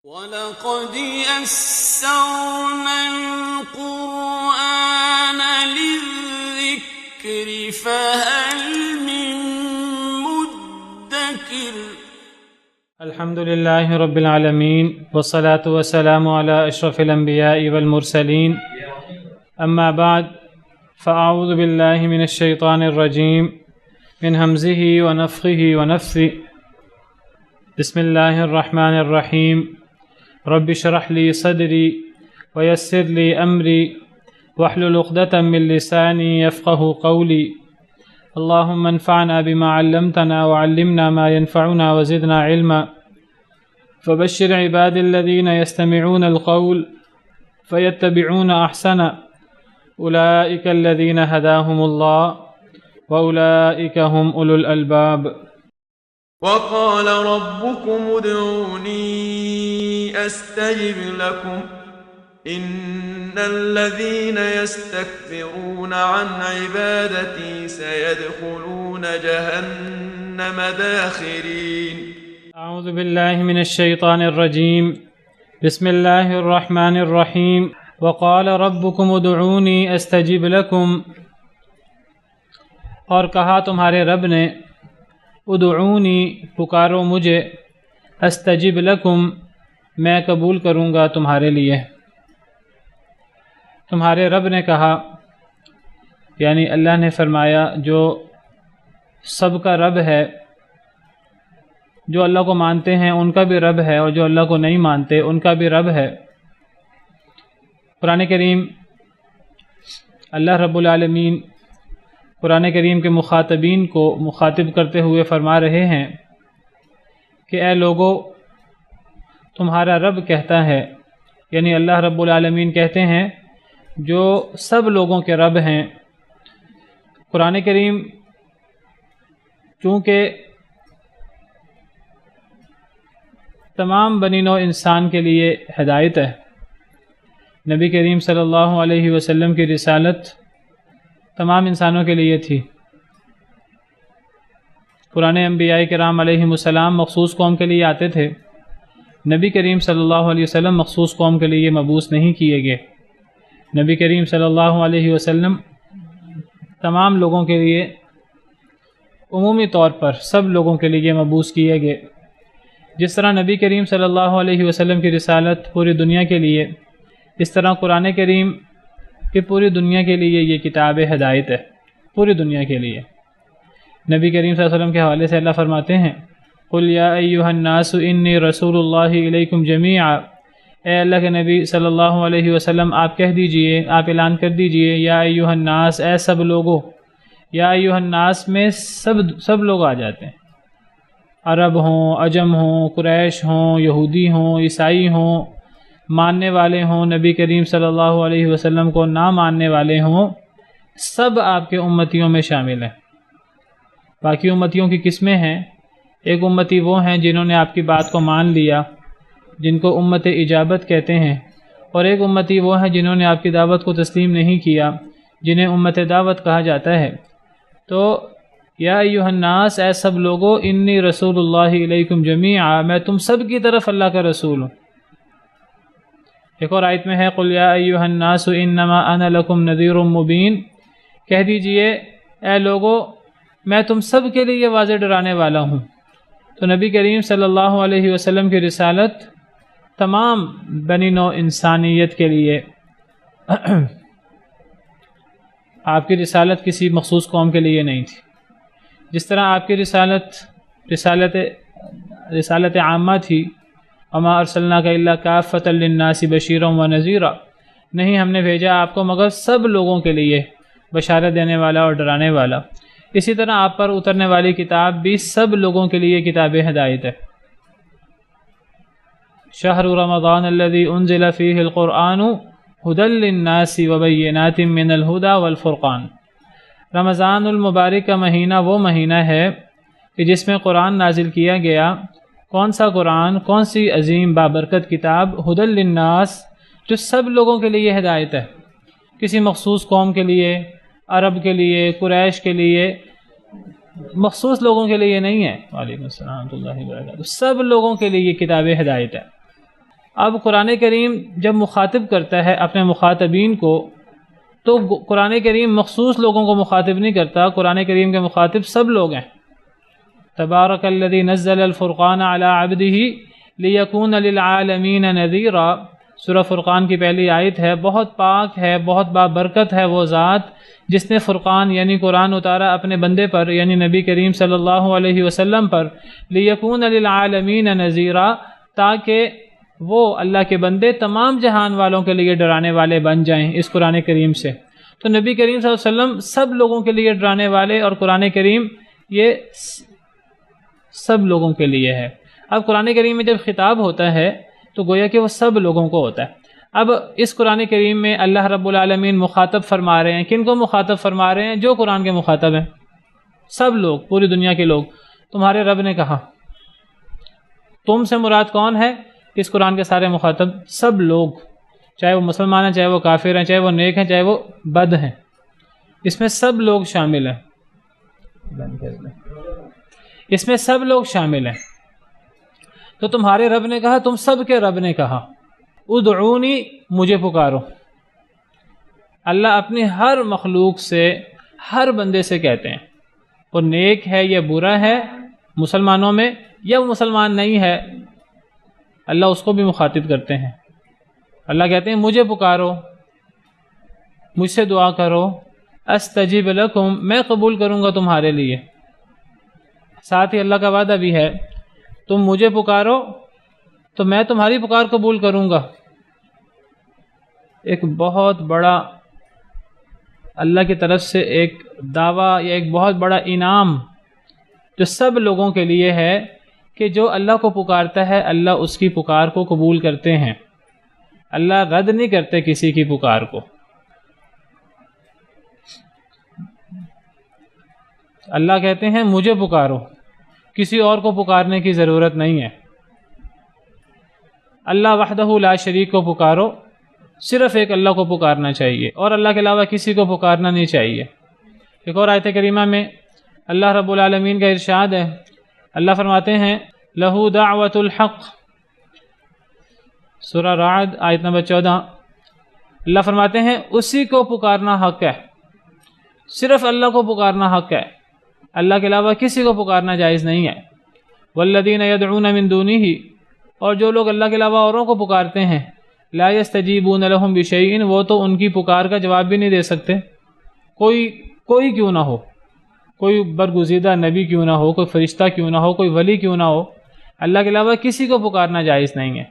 وَلَقَدْ يَسَّرْنَا الْقُرْآنَ لِلذِّكْرِ فَهَلْ مِن مُّدَّكِرٍ الحمد لله رب العالمين والصلاة والسلام على أشرف الأنبياء والمرسلين أما بعد فأعوذ بالله من الشيطان الرجيم من همزه ونفخه ونفثه بسم الله الرحمن الرحيم رب اشرح لي صدري ويسر لي أمري واحلل عقدة من لساني يفقه قولي اللهم انفعنا بما علمتنا وعلمنا ما ينفعنا وزدنا علما فبشر عباد الذين يستمعون القول فيتبعون أحسنه أولئك الذين هداهم الله وأولئك هم أولو الألباب وقال ربكم ادعوني أستجب لكم إن الذين يستكبرون عن عبادتي سيدخلون جهنم داخرين أعوذ بالله من الشيطان الرجيم بسم الله الرحمن الرحيم وقال ربكم ادعوني استجب لكم اور کہا تمہارے رب نے ادعونی پکارو مجھے استجب لکم میں قبول کروں گا تمہارے لیے۔ تمہارے رب نے کہا یعنی اللہ نے فرمایا جو سب کا رب ہے، جو اللہ کو مانتے ہیں ان کا بھی رب ہے اور جو اللہ کو نہیں مانتے ان کا بھی رب ہے۔ قرآن کریم اللہ رب العالمین قرآن کریم کے مخاطبین کو مخاطب کرتے ہوئے فرما رہے ہیں کہ اے لوگو تمہارا رب کہتا ہے، یعنی اللہ رب العالمین کہتے ہیں جو سب لوگوں کے رب ہیں۔ قرآن کریم چونکہ تمام بنی نوع انسان کے لیے ہدایت ہے، نبی کریم صلی اللہ علیہ وسلم کی رسالت تمام انسانوں کے لیے تھی۔ پرانے انبیاء کرام علیہم السلام مخصوص قوم کے لیے آتے تھے، نبی کریم صلی اللہ علیہ وسلم مخصوص قوم کے لیے مبعوث نہیں کیے گئے۔ نبی کریم صلی اللہ علیہ وسلم تمام لوگوں کے لیے عمومی طور پر سب لوگوں کے لیے مبعوث کیے گئے۔ جس طرح نبی کریم صلی اللہ علیہ وسلم کی رسالت پوری دنیا کے لیے، اس طرح قرآن کریم کہ پوری دنیا کے لیے یہ کتاب ہدایت ہے، پوری دنیا کے لیے۔ نبی کریم صلی اللہ علیہ وسلم کے حوالے سے اللہ فرماتے ہیں قُلْ يَا أَيُّهَا النَّاسُ إِنِّي رَسُولُ اللَّهِ إِلَيْكُمْ جَمِيعًا، اے اللہ کے نبی صلی اللہ علیہ وسلم آپ کہہ دیجئے، آپ اعلان کر دیجئے یا ایھا الناس، اے سب لوگو۔ یا ایھا الناس میں سب لوگ آ جاتے ہیں، عرب ہوں، عجم ہوں، قریش ہوں، یہودی ہوں، عیسائی ہوں، ماننے والے ہوں نبی کریم صلی اللہ علیہ وسلم کو، نہ ماننے والے ہوں، سب آپ کے امتیوں میں شامل ہیں۔ باقی امتیوں کی قسمیں ہیں، ایک امتی وہ ہیں جنہوں نے آپ کی بات کو مان لیا، جن کو امت اجابت کہتے ہیں، اور ایک امتی وہ ہیں جنہوں نے آپ کی دعوت کو تسلیم نہیں کیا، جنہیں امت دعوت کہا جاتا ہے۔ تو یا ایھا الناس، اے سب لوگو، انی رسول اللہ علیکم جمیعا، میں تم سب کی طرف اللہ کا رسول ہوں۔ ایک اور آیت میں ہے قُلْ يَا أَيُّهَا النَّاسُ إِنَّمَا أَنَا لَكُمْ نَذِيرٌ مُّبِينٌ، کہہ دیجئے اے لوگو میں تم سب کے لیے واضح ڈرانے والا ہوں۔ تو نبی کریم صلی اللہ علیہ وسلم کی رسالت تمام بنی نوع انسانیت کے لیے، آپ کی رسالت کسی مخصوص قوم کے لیے نہیں تھی۔ جس طرح آپ کی رسالت عامہ تھی، وَمَا أَرْسَلْنَاكَ إِلَّا كَافَّةً لِلنَّاسِ بَشِيرًا وَنَذِيرًا، نہیں ہم نے بھیجا آپ کو مگر سب لوگوں کے لیے بشارت دینے والا اور ڈرانے والا۔ اسی طرح آپ پر اترنے والی کتاب بھی سب لوگوں کے لیے کتاب ہدایت ہے۔ شہر رمضان الذی انزل فیہ القرآن ھدی للناس وبینات من الھدی والفرقان، رمضان المبارک کا مہینہ وہ مہینہ ہے کہ جس میں قرآن نازل کیا گیا۔ کون سا قرآن؟ کون سی عظیم بابرکت کتاب؟ ھدی للناس، جو سب لوگوں کے لیے ہدایت ہے، کسی مخصوص قوم کے لیے، عرب کے لیے، قریش کے لیے، مخصوص لوگوں کے لیے نہیں ہے۔ وعلیکم السلام ورحمۃ اللہ وبرکاتہ۔ سب لوگوں کے لیے یہ کتاب ہدایت ہے۔ اب قرآن کریم جب مخاطب کرتا ہے اپنے مخاطبین کو تو قرآن کریم مخصوص لوگوں کو مخاطب نہیں کرتا، قرآن کریم کے مخاطب سب لوگ ہیں۔ تبارک الذی نزل الفرقان علی عبدہ لیکون للعالمین نذیرا، سورہ فرقان کی پہلی آیت ہے۔ بہت پاک ہے، بہت بابرکت ہے وہ ذات جس نے فرقان یعنی قرآن اتارا اپنے بندے پر یعنی نبی کریم صلی اللہ علیہ وسلم پر، لیکون للعالمین نذیرا، تاکہ وہ اللہ کے بندے تمام جہان والوں کے لیے ڈرانے والے بن جائیں اس قرآن کریم سے۔ تو نبی کریم صلی اللہ علیہ وسلم سب لوگوں کے لیے ڈرانے والے، اور قرآن کریم یہ سب لوگوں کے لیے ہے۔ اب قرآن کریم میں جب خطاب ہوتا ہے تو گویا کہ وہ سب لوگوں کو ہوتا ہے۔ اب اس قرآن کریم میں اللہ رب العالمین مخاطب فرما رہے ہیں، کن کو مخاطب فرما رہے ہیں؟ جو قرآن کے مخاطب ہیں، سب لوگ، پوری دنیا کے لوگ۔ تمہارے رب نے کہا، تم سے مراد کون ہے؟ اس قرآن کے سارے مخاطب سب لوگ، چاہے وہ مسلمان ہیں، چاہے وہ کافر ہیں، چاہے وہ نیک ہیں، چاہے وہ بد ہیں، اس میں سب لوگ شامل ہیں، اس میں سب لوگ شامل ہیں۔ تو تمہارے رب نے کہا، تم سب کے رب نے کہا، ادعونی، مجھے پکارو۔ اللہ اپنی ہر مخلوق سے، ہر بندے سے کہتے ہیں، وہ نیک ہے یا برا ہے مسلمانوں میں، یا وہ مسلمان نہیں ہے، اللہ اس کو بھی مخاطب کرتے ہیں۔ اللہ کہتے ہیں مجھے پکارو، مجھ سے دعا کرو، استجب لکم، میں قبول کروں گا تمہارے لیے۔ ساتھ ہی اللہ کا وعدہ بھی ہے، تم مجھے پکارو تو میں تمہاری پکار قبول کروں گا۔ ایک بہت بڑا اللہ کی طرف سے ایک دعویٰ یا ایک بہت بڑا انعام جو سب لوگوں کے لیے ہے کہ جو اللہ کو پکارتا ہے اللہ اس کی پکار کو قبول کرتے ہیں، اللہ رد نہیں کرتے کسی کی پکار کو۔ اللہ کہتے ہیں مجھے پکارو، کسی اور کو پکارنے کی ضرورت نہیں ہے۔ اللہ وحدہ لا شریک کو پکارو، صرف ایک اللہ کو پکارنا چاہیے اور اللہ کے علاوہ کسی کو پکارنا نہیں چاہیے۔ ایک اور آیت کریمہ میں اللہ رب العالمین کا ارشاد ہے، اللہ فرماتے ہیں لہو دعوت الحق، سورہ رعد آیت نمبر 14، اللہ فرماتے ہیں اسی کو پکارنا حق ہے، صرف اللہ کو پکارنا حق ہے، اللہ کے علاوہ کسی کو پکارنا جائز نہیں ہے۔ والذین یدعون من دونہ، اور جو لوگ اللہ کے علاوہ اوروں کو پکارتے ہیں، لا یستجیبون لہم بشیء، وہ تو ان کی پکار کا جواب بھی نہیں دے سکتے، کوئی کیوں نہ ہو، کوئی برگزیدہ نبی کیوں نہ ہو، کوئی فرشتہ کیوں نہ ہو، کوئی ولی کیوں نہ ہو، اللہ کے علاوہ کسی کو پکارنا جائز نہیں ہے۔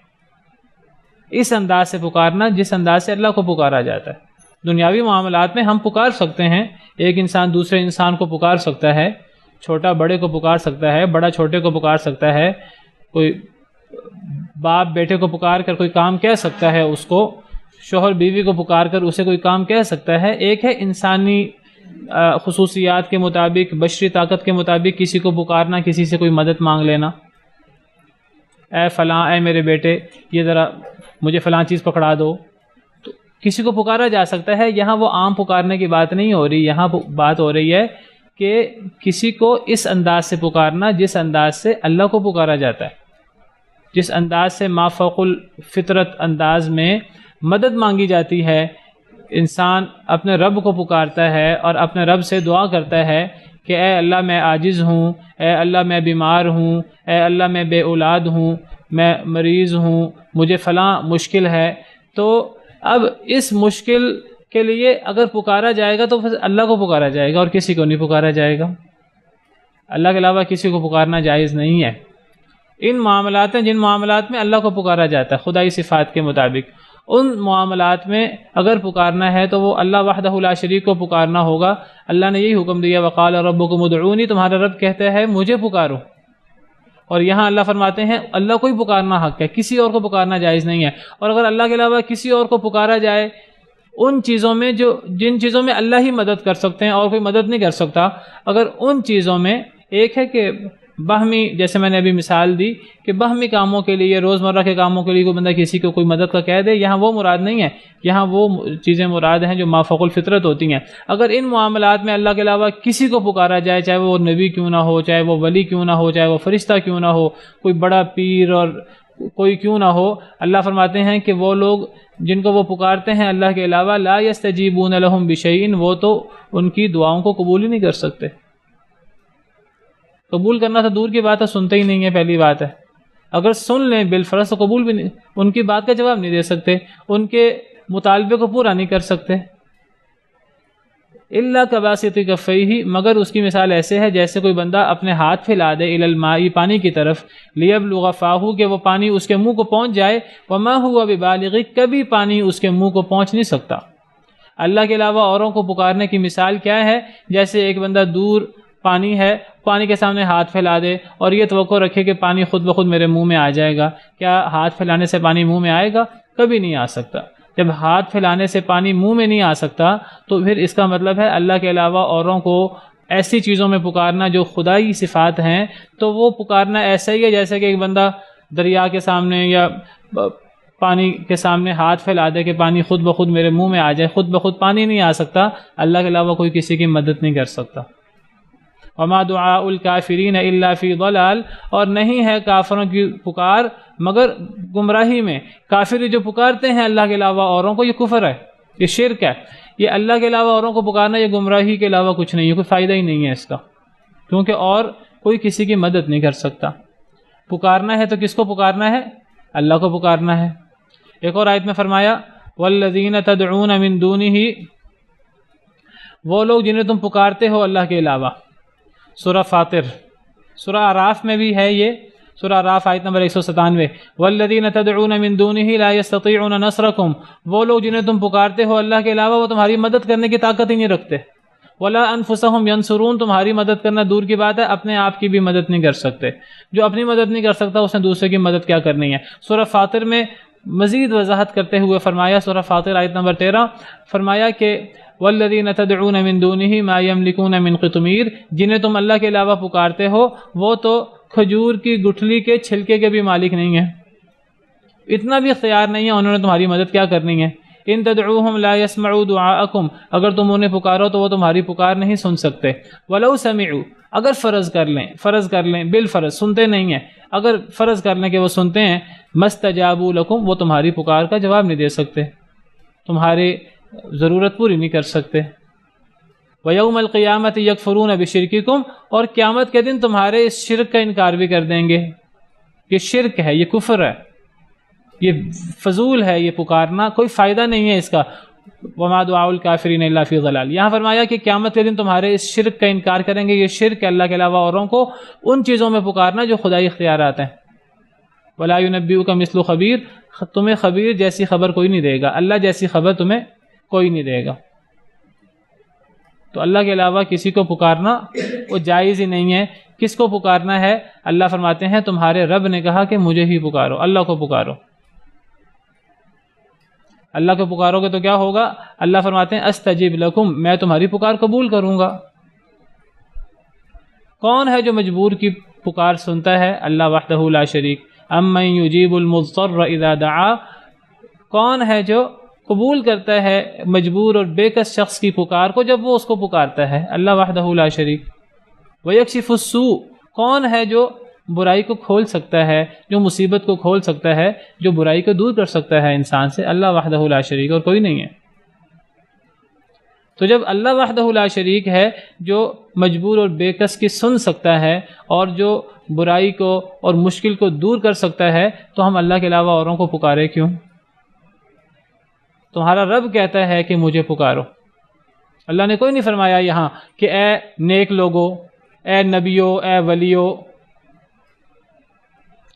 اس انداز سے پکارنا جس انداز سے اللہ کو پکارا جاتا ہے۔ دنیاوی معاملات میں ہم پکار سکتے ہیں، ایک انسان دوسرے انسان کو پکار سکتا ہے، چھوٹا بڑے کو پکار سکتا ہے، بڑا چھوٹے کو پکار سکتا ہے، کوئی باپ بیٹے کو پکار کر کوئی کام کہہ سکتا ہے، اس کو شوہر بیوی کو پکار کر اسے کوئی کام کہہ سکتا ہے۔ ایک ہے انسانی خصوصیات کے مطابق، بشری طاقت کے مطابق کسی کو پکارنا، کسی سے کوئی مدد مانگ لینا، اے فلاں، اے میرے بیٹے یہ ذرا مجھے فلاں چیز پکڑا دو، تو کسی کو پکارا جا سکتا ہے۔ یہاں وہ عام پکارنے کی بات نہیں ہو رہی، یہاں بات ہو رہی ہے کہ کسی کو اس انداز سے پکارنا جس انداز سے اللہ کو پکارا جاتا ہے، جس انداز سے ما فوق الفطرت انداز میں مدد مانگی جاتی ہے۔ انسان اپنے رب کو پکارتا ہے اور اپنے رب سے دعا کرتا ہے کہ اے اللہ میں عاجز ہوں، اے اللہ میں بیمار ہوں، اے اللہ میں بے اولاد ہوں، میں مریض ہوں، مجھے فلاں مشکل ہے۔ تو اب اس مشکل کے لیے اگر پکارا جائے گا تو پھر اللہ کو پکارا جائے گا اور کسی کو نہیں پکارا جائے گا، اللہ کے علاوہ کسی کو پکارنا جائز نہیں ہے۔ ان معاملات ہیں جن معاملات میں اللہ کو پکارا جاتا ہے خدائی صفات کے مطابق، ان معاملات میں اگر پکارنا ہے تو وہ اللہ وحدہ لا شریک کو پکارنا ہوگا۔ اللہ نے یہی حکم دیا، وقال ربکم ادعونی، تمہارا رب کہتا ہے مجھے پکارو، اور یہاں اللہ فرماتے ہیں اللہ کو ہی پکارنا حق ہے، کسی اور کو پکارنا جائز نہیں ہے۔ اور اگر اللہ کے علاوہ کسی اور کو پکارا جائے ان چیزوں میں جن چیزوں میں اللہ ہی مدد کر سکتے ہیں اور کوئی مدد نہیں کر سکتا، اگر ان چیزوں میں ایک ہے کہ باہمی، جیسے میں نے ابھی مثال دی کہ باہمی کاموں کے لیے، روزمرہ کے کاموں کے لیے کوئی بندہ کسی کو کوئی مدد کا کہہ دے، یہاں وہ مراد نہیں ہے، یہاں وہ چیزیں مراد ہیں جو ما فوق الفطرت ہوتی ہیں۔ اگر ان معاملات میں اللہ کے علاوہ کسی کو پکارا جائے، چاہے وہ نبی کیوں نہ ہو، چاہے وہ ولی کیوں نہ ہو، چاہے وہ فرشتہ کیوں نہ ہو، کوئی بڑا پیر اور کوئی کیوں نہ ہو، اللہ فرماتے ہیں کہ وہ لوگ جن کو وہ پکارتے ہیں اللہ کے علاوہ، لا یستجیبون لہم بشیء، وہ تو ان کی دعاؤں کو قبول ہی نہیں کر سکتے۔ قبول کرنا تو دور کی بات ہے، سنتے ہی نہیں ہے، پہلی بات ہے۔ اگر سن لیں بالفرض تو قبول بھی نہیں، ان کی بات کا جواب نہیں دے سکتے، ان کے مطالبے کو پورا نہیں کر سکتے۔ الا کباسط کفیہ، مگر اس کی مثال ایسے ہے جیسے کوئی بندہ اپنے ہاتھ پھیلا دے الی الماء، پانی کی طرف، لیبلغ فاہ، کہ وہ پانی اس کے منہ کو پہنچ جائے، وما ہوا ببالغ، کبھی پانی اس کے منہ کو پہنچ نہیں سکتا۔ اللہ کے علاوہ اوروں کو پکارنے کی مثال کیا ہے؟ جیسے ایک بندہ دور پانی ہے، پانی کے سامنے ہاتھ پھیلا دے اور یہ توقع رکھے کہ پانی خود بخود میرے منہ میں آ جائے گا۔ کیا ہاتھ پھیلانے سے پانی منہ میں آئے گا؟ کبھی نہیں آ سکتا۔ جب ہاتھ پھیلانے سے پانی منہ میں نہیں آ سکتا تو پھر اس کا مطلب ہے اللہ کے علاوہ اوروں کو ایسی چیزوں میں پکارنا جو خدائی صفات ہیں، تو وہ پکارنا ایسا ہی ہے جیسے کہ ایک بندہ دریا کے سامنے یا پانی کے سامنے ہاتھ پھیلا دے کہ پانی خود بخود میرے منہ میں آ جائے۔ خود بخود پانی نہیں آ سکتا، اللہ کے علاوہ کوئی کسی کی مدد نہیں کر سکتا۔ وما دعاء الکافرین الا فی ضلال، اور نہیں ہے کافروں کی پکار مگر گمراہی میں۔ کافر جو پکارتے ہیں اللہ کے علاوہ اوروں کو، یہ کفر ہے، یہ شرک ہے۔ یہ اللہ کے علاوہ اوروں کو پکارنا یہ گمراہی کے علاوہ کچھ نہیں ہے، کوئی فائدہ ہی نہیں ہے اس کا، کیونکہ اور کوئی کسی کی مدد نہیں کر سکتا۔ پکارنا ہے تو کس کو پکارنا ہے؟ اللہ کو پکارنا ہے۔ ایک اور آیت میں فرمایا والذین تدعون من دونہ، وہ لوگ جنہیں تم پکارتے ہو اللہ کے علاوہ۔ سورہ فاطر، سورہ اعراف میں بھی ہے یہ، سورہ اعراف آیت نمبر 197، والذین تدعون من دونہ لا یستطیعون نصرکم، وہ لوگ جنہیں تم پکارتے ہو اللہ کے علاوہ وہ تمہاری مدد کرنے کی طاقت ہی نہیں رکھتے۔ ولا انفسہم ینصرون، تمہاری مدد کرنا دور کی بات ہے، اپنے آپ کی بھی مدد نہیں کر سکتے۔ جو اپنی مدد نہیں کر سکتا اس نے دوسرے کی مدد کیا کرنی ہے۔ سورہ فاطر میں مزید وضاحت کرتے ہوئے فرمایا، سورہ فاطر آیت نمبر 13، فرمایا کہ والذین تدعون من دونہ ما یملکون من قطمیر، جنہیں تم اللہ کے علاوہ پکارتے ہو وہ تو کھجور کی گٹھلی کے چھلکے کے بھی مالک نہیں ہیں، اتنا بھی اختیار نہیں ہے انہوں نے تمہاری مدد کیا کرنی ہے۔ ان تدعوہم لا یسمعوا دعاءکم، اگر تم انہیں پکارو تو وہ تمہاری پکار نہیں سن سکتے۔ ولو سمعوا، اگر فرض کر لیں بالفرض سنتے نہیں ہیں، اگر فرض کر لیں کہ وہ سنتے ہیں، مستجابوا لکم، وہ تمہاری پکار کا جواب نہیں دے سکتے، تمہاری ضرورت پوری نہیں کر سکتے۔ وَيَوْمَ الْقِيَامَةِ يَكْفُرُونَ بِشِرْكِكُمْ، اور قیامت کے دن تمہارے اس شرک کا انکار بھی کر دیں گے۔ یہ شرک ہے، یہ کفر ہے، یہ فضول ہے، یہ پکارنا کوئی فائدہ نہیں ہے اس کا۔ وَمَا دُعَاءُ الْكَافِرِينَ إِلَّا فِي ضَلَالٍ، یہاں فرمایا کہ قیامت کے دن تمہارے اس شرک کا انکار کریں گے۔ یہ شرک ہے اللہ کے علاوہ اوروں کو ان چیزوں میں پکارنا جو خدائی اختیارات ہیں۔ وَلَا يُنَبِّئُكَ مِثْلُ خَبِيرٍ، تمہیں خبیر جیسی خبر کوئی نہیں دے گا، اللہ جیسی خبر تمہیں کوئی نہیں دے گا۔ تو اللہ کے علاوہ کسی کو پکارنا وہ جائز ہی نہیں ہے۔ کس کو پکارنا ہے؟ اللہ فرماتے ہیں تمہارے رب نے کہا کہ مجھے ہی پکارو، اللہ کو پکارو۔ اللہ کو پکارو گے تو کیا ہوگا؟ اللہ فرماتے ہیں استجب لکم، میں تمہاری پکار قبول کروں گا۔ کون ہے جو مجبور کی پکار سنتا ہے؟ اللہ وحدہ لا شریک۔ امن یجیب المضطر اذا دعا، کون ہے جو قبول کرتا ہے مجبور اور بے کس شخص کی پکار کو جب وہ اس کو پکارتا ہے؟ اللہ وحدہ لا شریک۔ ویکشف السوء، کون ہے جو برائی کو کھول سکتا ہے، جو مصیبت کو کھول سکتا ہے، جو برائی کو دور کر سکتا ہے انسان سے؟ اللہ وحدہ لا شریک، اور کوئی نہیں ہے۔ تو جب اللہ وحدہ لا شریک ہے جو مجبور اور بے کس کی سن سکتا ہے اور جو برائی کو اور مشکل کو دور کر سکتا ہے، تو ہم اللہ کے علاوہ اوروں کو پکارے کیوں؟ تمہارا رب کہتا ہے کہ مجھے پکارو۔ اللہ نے کوئی نہیں فرمایا یہاں کہ اے نیک لوگو، اے نبیو، اے ولیو،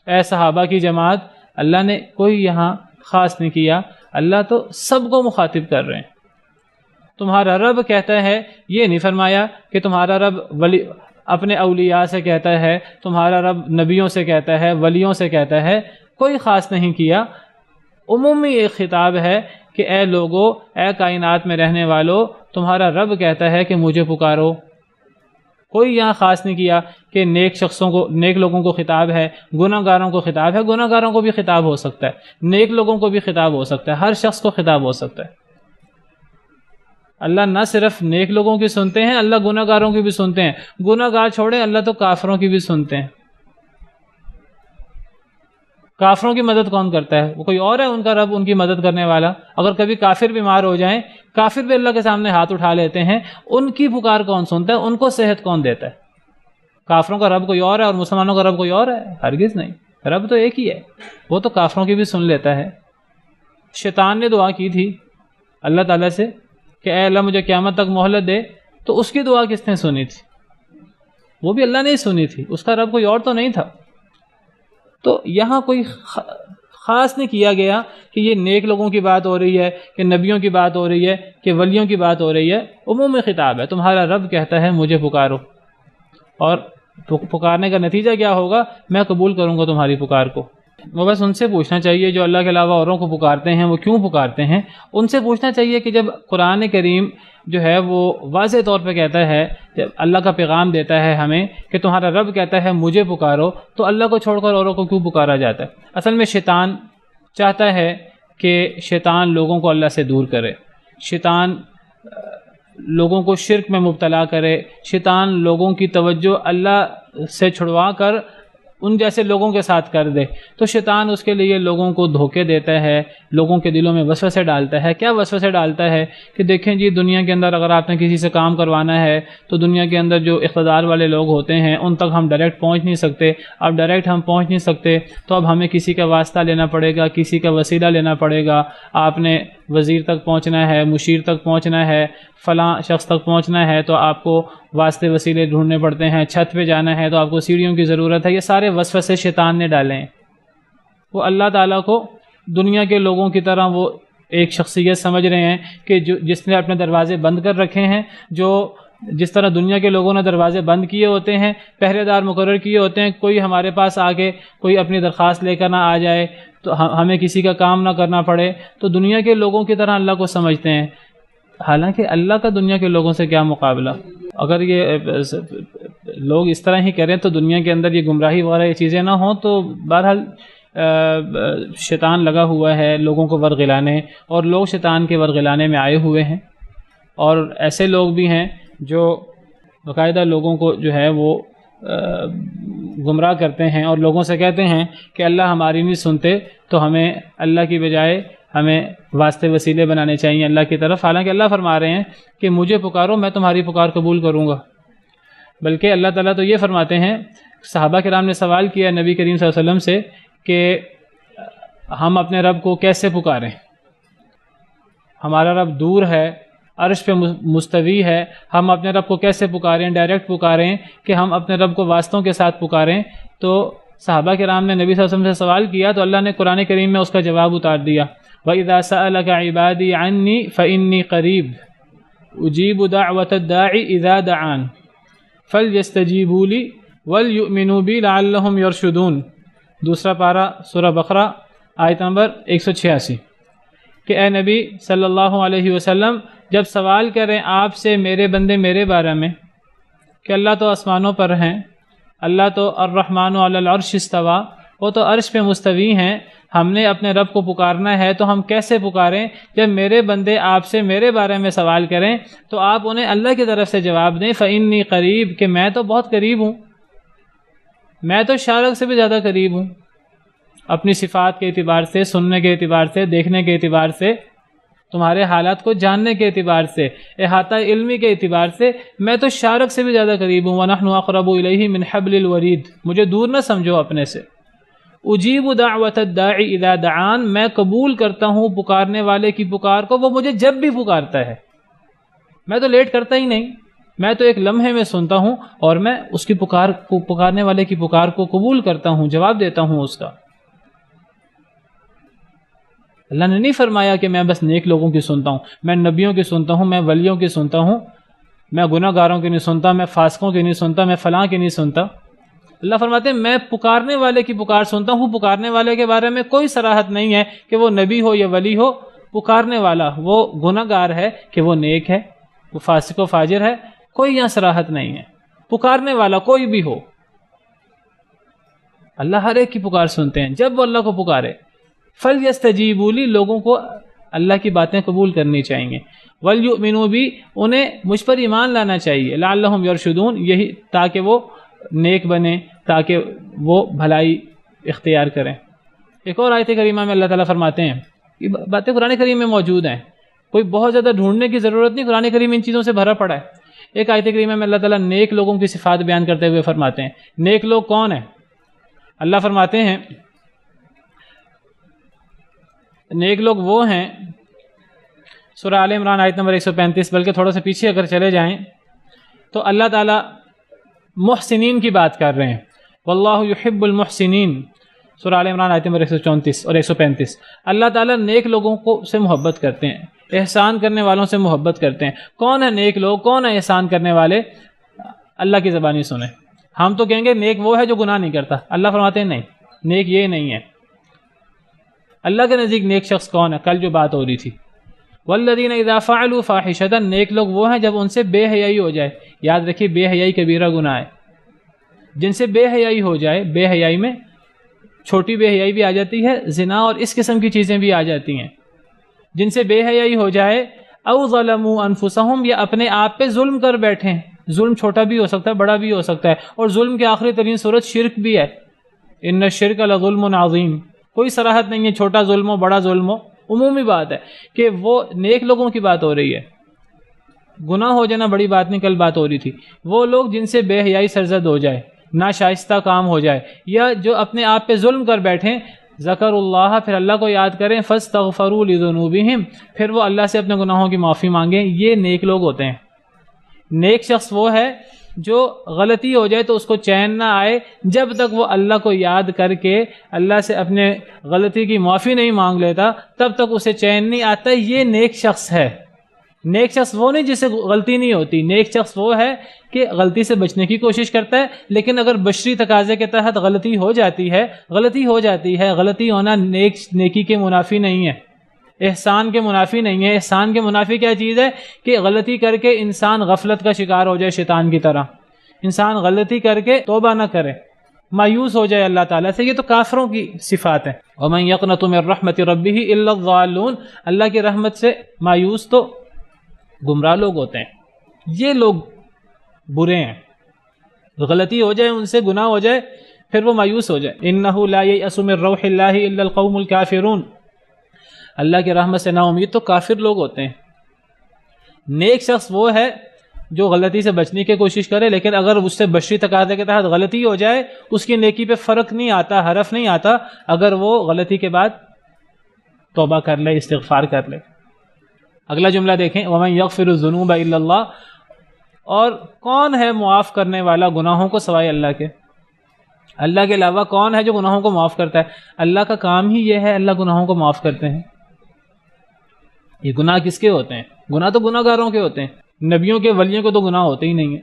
اے صحابہ کی جماعت، اللہ نے کوئی یہاں خاص نہیں کیا، اللہ تو سب کو مخاطب کر رہے ہیں۔ تمہارا رب کہتا ہے، یہ نہیں فرمایا کہ تمہارا رب ولی اپنے اولیاء سے کہتا ہے، تمہارا رب نبیوں سے کہتا ہے، ولیوں سے کہتا ہے، کوئی خاص نہیں کیا۔ عمومی ایک خطاب ہے کہ اے لوگو، اے کائنات میں رہنے والو، تمہارا رب کہتا ہے کہ مجھے پکارو۔ کوئی یہاں خاص نہیں کیا کہ نیک شخصوں کو، نیک لوگوں کو خطاب ہے، گناہ گاروں کو خطاب ہے۔ گناہ گاروں کو بھی خطاب ہو سکتا ہے، نیک لوگوں کو بھی خطاب ہو سکتا ہے، ہر شخص کو خطاب ہو سکتا ہے۔ اللہ نہ صرف نیک لوگوں کی سنتے ہیں، اللہ گناہ گاروں کی بھی سنتے ہیں۔ گناہ گار چھوڑیں، اللہ تو کافروں کی بھی سنتے ہیں۔ کافروں کی مدد کون کرتا ہے؟ وہ کوئی اور ہے ان کا رب، ان کی مدد کرنے والا۔ اگر کبھی کافر بیمار ہو جائیں، کافر بھی اللہ کے سامنے ہاتھ اٹھا لیتے ہیں، ان کی پکار کون سنتا ہے؟ ان کو صحت کون دیتا ہے؟ کافروں کا رب کوئی اور ہے اور مسلمانوں کا رب کوئی اور ہے؟ ہرگز نہیں، رب تو ایک ہی ہے، وہ تو کافروں کی بھی سن لیتا ہے۔ شیطان نے دعا کی تھی اللہ تعالیٰ سے کہ اے اللہ مجھے قیامت تک مہلت دے، تو اس کی دعا کس نے سنی تھی؟ وہ بھی اللہ نے ہی سنی تھی، اس کا رب کوئی اور تو نہیں تھا۔ تو یہاں کوئی خاص نہیں کیا گیا کہ یہ نیک لوگوں کی بات ہو رہی ہے، کہ نبیوں کی بات ہو رہی ہے، کہ ولیوں کی بات ہو رہی ہے، عمومی خطاب ہے۔ تمہارا رب کہتا ہے مجھے پکارو، اور پکارنے کا نتیجہ کیا ہوگا؟ میں قبول کروں گا تمہاری پکار کو۔ وہ بس ان سے پوچھنا چاہیے جو اللہ کے علاوہ اوروں کو پکارتے ہیں، وہ کیوں پکارتے ہیں؟ ان سے پوچھنا چاہیے کہ جب قرآن کریم جو ہے وہ واضح طور پہ کہتا ہے، جب اللہ کا پیغام دیتا ہے ہمیں کہ تمہارا رب کہتا ہے مجھے پکارو، تو اللہ کو چھوڑ کر اوروں کو کیوں پکارا جاتا ہے؟ اصل میں شیطان چاہتا ہے کہ شیطان لوگوں کو اللہ سے دور کرے، شیطان لوگوں کو شرک میں مبتلا کرے، شیطان لوگوں کی توجہ اللہ سے چھڑوا کر ان جیسے لوگوں کے ساتھ کر دے۔ تو شیطان اس کے لیے لوگوں کو دھوکے دیتا ہے، لوگوں کے دلوں میں وسوسے ڈالتا ہے۔ کیا وسوسے ڈالتا ہے؟ کہ دیکھیں جی دنیا کے اندر اگر آپ نے کسی سے کام کروانا ہے تو دنیا کے اندر جو اقتدار والے لوگ ہوتے ہیں ان تک ہم ڈائریکٹ پہنچ نہیں سکتے۔ اب ڈائریکٹ ہم پہنچ نہیں سکتے تو اب ہمیں کسی کا واسطہ لینا پڑے گا، کسی کا وسیلہ لینا پڑے گا۔ آپ نے وزیر تک پہنچنا ہے، مشیر تک پہنچنا ہے، فلاں شخص تک پہنچنا ہے تو آپ کو واسطے وسیلے ڈھونڈنے پڑتے ہیں، چھت پہ جانا ہے تو آپ کو سیڑھیوں کی ضرورت ہے۔ یہ سارے وسوسے شیطان نے ڈالے ہیں۔ وہ اللہ تعالیٰ کو دنیا کے لوگوں کی طرح وہ ایک شخصیت سمجھ رہے ہیں کہ جس نے اپنے دروازے بند کر رکھے ہیں، جس طرح دنیا کے لوگوں نے دروازے بند کیے ہوتے ہیں، پہرے دار مقرر کیے ہوتے ہیں، کوئی ہمارے پاس آ کے کوئی اپنی درخواست لے کر نہ آ جائے تو ہمیں کسی کا کام نہ کرنا پڑے، تو دنیا کے لوگوں کی طرح اللہ کو سمجھتے ہیں۔ حالانکہ اللہ کا دنیا کے لوگوں سے کیا مقابلہ؟ اگر یہ لوگ اس طرح ہی کریں تو دنیا کے اندر یہ گمراہی وغیرہ یہ چیزیں نہ ہوں تو بہرحال شیطان لگا ہوا ہے لوگوں کو ورغلانے، اور لوگ شیطان کے ورغلانے میں آئے ہوئے ہیں۔ اور ایسے لوگ بھی ہیں جو باقاعدہ لوگوں کو جو ہے وہ گمراہ کرتے ہیں اور لوگوں سے کہتے ہیں کہ اللہ ہماری نہیں سنتے تو ہمیں اللہ کی بجائے ہمیں واسطے وسیلے بنانے چاہیے اللہ کی طرف۔ حالانکہ اللہ فرما رہے ہیں کہ مجھے پکارو میں تمہاری پکار قبول کروں گا۔ بلکہ اللہ تعالیٰ تو یہ فرماتے ہیں، صحابہ کرام نے سوال کیا نبی کریم صلی اللہ علیہ وسلم سے کہ ہم اپنے رب کو کیسے پکاریں؟ ہمارا رب دور ہے، عرش پہ مستوی ہے، ہم اپنے رب کو کیسے پکاریں؟ ڈائریکٹ پکاریں کہ ہم اپنے رب کو واسطوں کے ساتھ پکاریں؟ تو صحابہ کرام نے نبی صلی اللہ علیہ وسلم سے سوال کیا تو اللہ نے قرآن کریم میں اس کا جواب اتار دیا، وَإِذَا سَأَلَكَ عِبَادِي عَنِّي فَإِنِّي قَرِيبٌ أُجِيبُ دَعْوَةَ الدَّاعِ إِذَا دَعَانِ فَلْيَسْتَجِيبُوا لِي وَلْيُؤْمِنُوا بِي لَعَلَّهُمْ يَرْشُدُونَ۔ دوسرا پارہ سورہ بقرہ آیت نمبر 186 کہ اے نبی صلی اللہ علیہ وسلم جب سوال کریں آپ سے میرے بندے میرے بارے میں کہ اللہ تو آسمانوں پر ہیں، اللہ تو الرحمن علی العرش استویٰ، وہ تو عرش پہ مستوی ہیں، ہم نے اپنے رب کو پکارنا ہے تو ہم کیسے پکاریں؟ جب میرے بندے آپ سے میرے بارے میں سوال کریں تو آپ انہیں اللہ کی طرف سے جواب دیں، فإنی قریب، کہ میں تو بہت قریب ہوں، میں تو شارق سے بھی زیادہ قریب ہوں، اپنی صفات کے اعتبار سے، سننے کے اعتبار سے، دیکھنے کے اعتبار سے، تمہارے حالات کو جاننے کے اعتبار سے، احاطہ علمی کے اعتبار سے میں تو شارق سے بھی زیادہ قریب ہوں۔ وَنَحْنُ أَقْرَبُ إِلَيْهِ مِنْ حَبْلِ الْوَرِيدِ، مجھے دور نہ سمجھو اپنے سے۔ اجیب دعوت الداعی اذا دعان، میں قبول کرتا ہوں پکارنے والے کی پکار کو، وہ مجھے جب بھی پکارتا ہے، میں تو لیٹ کرتا ہی نہیں، میں تو ایک لمحے میں سنتا ہوں اور میں اس کی پکار کو، پکارنے والے کی پکار کو قبول کرتا ہوں، جواب دیتا ہوں اس کا۔ اللہ نے نہیں فرمایا کہ میں بس نیک لوگوں کی سنتا ہوں، میں نبیوں کی سنتا ہوں، میں ولیوں کی سنتا ہوں، میں گناہ گاروں کی نہیں سنتا، میں فاسقوں کی نہیں سنتا، میں فلاں کی نہیں سنتا۔ اللہ فرماتے ہیں میں پکارنے والے کی پکار سنتا ہوں۔ پکارنے والے کے بارے میں کوئی صراحت نہیں ہے کہ وہ نبی ہو یا ولی ہو، پکارنے والا وہ گناہ گار ہے کہ وہ نیک ہے، وہ فاسق و فاجر ہے، کوئی یہاں صراحت نہیں ہے۔ پکارنے والا کوئی بھی ہو، اللہ ہر ایک کی پکار سنتے ہیں جب وہ اللہ کو پکارے۔ فَلْيَسْتَجِيبُوا لِي، لوگوں کو اللہ کی باتیں قبول کرنی چاہیے، وَلْيُؤْمِنُوا بِي، انہیں مجھ پر ایمان لانا چاہیے، لَعَلَّهُمْ يَرْشُدُونَ، یہی تاکہ وہ نیک بنے، تاکہ وہ بھلائی اختیار کریں۔ ایک اور آیت کریمہ میں اللہ تعالیٰ فرماتے ہیں، یہ باتیں قرآن کریم میں موجود ہیں، کوئی بہت زیادہ ڈھونڈنے کی ضرورت نہیں، قرآن کریم ان چیزوں سے بھرا پڑا ہے۔ ایک آیت کریمہ میں اللہ تعالیٰ نیک لوگوں کی صفات بیان کرتے ہوئے فرماتے ہیں، نیک لوگ کون ہیں؟ اللہ فرماتے ہیں نیک لوگ وہ ہیں، سورہ آل عمران آیت نمبر 135، بلکہ تھوڑا سا پیچھے اگر چلے جائیں تو اللہ تعالیٰ محسنین کی بات کر رہے ہیں، واللہ یحب المحسنین، سورہ آل عمران آیت نمبر 134 اور 135۔ اللہ تعالیٰ نیک لوگوں کو سے محبت کرتے ہیں، احسان کرنے والوں سے محبت کرتے ہیں۔ کون ہے نیک لوگ، کون ہے احسان کرنے والے؟ اللہ کی زبانی سنیں۔ ہم تو کہیں گے نیک وہ ہے جو گناہ نہیں کرتا، اللہ فرماتے ہیں نہیں، نیک یہ نہیں ہے۔ اللہ کے نزدیک نیک شخص کون ہے؟ کل جو بات ہو رہی تھی، والذین اذا فعلوا فاحشۃ، نیک لوگ وہ ہیں جب ان سے بے حیائی ہو جائے۔ یاد رکھیے بے حیائی کبیرہ گناہ ہے، جن سے بے حیائی ہو جائے، بے حیائی میں چھوٹی بے حیائی بھی آ جاتی ہے، زنا اور اس قسم کی چیزیں بھی آ جاتی ہیں، جن سے بے حیائی ہو جائے، او ظلموا انفسہم، یا اپنے آپ پہ ظلم کر بیٹھیں۔ ظلم چھوٹا بھی ہو سکتا ہے، بڑا بھی ہو سکتا ہے، اور ظلم کی آخری ترین صورت شرک بھی ہے۔ ان الشرک لظلم عظیم، کوئی صراحت نہیں ہے چھوٹا ظلم ہو بڑا ظلم ہو، عمومی بات ہے کہ وہ نیک لوگوں کی بات ہو رہی ہے۔ گناہ ہو جانا بڑی بات نہیں، کل بات ہو رہی تھی، وہ لوگ جن سے بے حیائی سرزد ہو جائے، ناشائستہ کام ہو جائے، یا جو اپنے آپ پہ ظلم کر بیٹھیں، ذکر اللہ، پھر اللہ کو یاد کریں، فاستغفروا لذنوبہم، پھر وہ اللہ سے اپنے گناہوں کی معافی مانگیں، یہ نیک لوگ ہوتے ہیں۔ نیک شخص وہ ہے جو غلطی ہو جائے تو اس کو چین نہ آئے جب تک وہ اللہ کو یاد کر کے اللہ سے اپنے غلطی کی معافی نہیں مانگ لیتا، تب تک اسے چین نہیں آتا، یہ نیک شخص ہے۔ نیک شخص وہ نہیں جسے غلطی نہیں ہوتی، نیک شخص وہ ہے کہ غلطی سے بچنے کی کوشش کرتا ہے، لیکن اگر بشری تقاضے کے تحت غلطی ہو جاتی ہے، غلطی ہونا نیکی کے منافی نہیں ہے، احسان کے منافی نہیں ہے۔ احسان کے منافی کیا چیز ہے؟ کہ غلطی کر کے انسان غفلت کا شکار ہو جائے، شیطان کی طرح انسان غلطی کر کے توبہ نہ کرے، مایوس ہو جائے اللہ تعالیٰ سے، یہ تو کافروں کی صفات ہیں۔ وَمَن يَقْنَطُ مِن رَحْمَةِ رَبِّهِ إِلَّا الضَّالُّونَ، اللہ کی رحمت سے مایوس تو گمراہ لوگ ہوتے ہیں، یہ لوگ برے ہیں، غلطی ہو جائے، ان سے گناہ ہو جائے، پھر وہ مایوس ہو جائے۔ إِنَّهُ لَا يَيْأَسُ مِن رَوْحِ اللَّهِ إِلَّا الْقَوْمُ الْكَافِرُونَ، اللہ کی رحمت سے نا امید تو کافر لوگ ہوتے ہیں۔ نیک شخص وہ ہے جو غلطی سے بچنے کی کوشش کرے، لیکن اگر اس سے بشری تقاضے کے تحت غلطی ہو جائے، اس کی نیکی پہ فرق نہیں آتا، حرف نہیں آتا، اگر وہ غلطی کے بعد توبہ کر لے، استغفار کر لے۔ اگلا جملہ دیکھیں، وَمَن يَغْفِرُ الذُّنُوبَ إِلَّا اللَّهُ، اور کون ہے معاف کرنے والا گناہوں کو سوائے اللہ کے؟ اللہ کے علاوہ کون ہے جو گناہوں کو معاف کرتا ہے؟ اللہ کا کام ہی یہ ہے، اللہ گناہوں کو معاف کرتے ہیں۔ یہ گناہ کس کے ہوتے ہیں؟ گناہ تو گناہ گاروں کے ہوتے ہیں، نبیوں کے ولیوں کو تو گناہ ہوتے ہی نہیں ہیں۔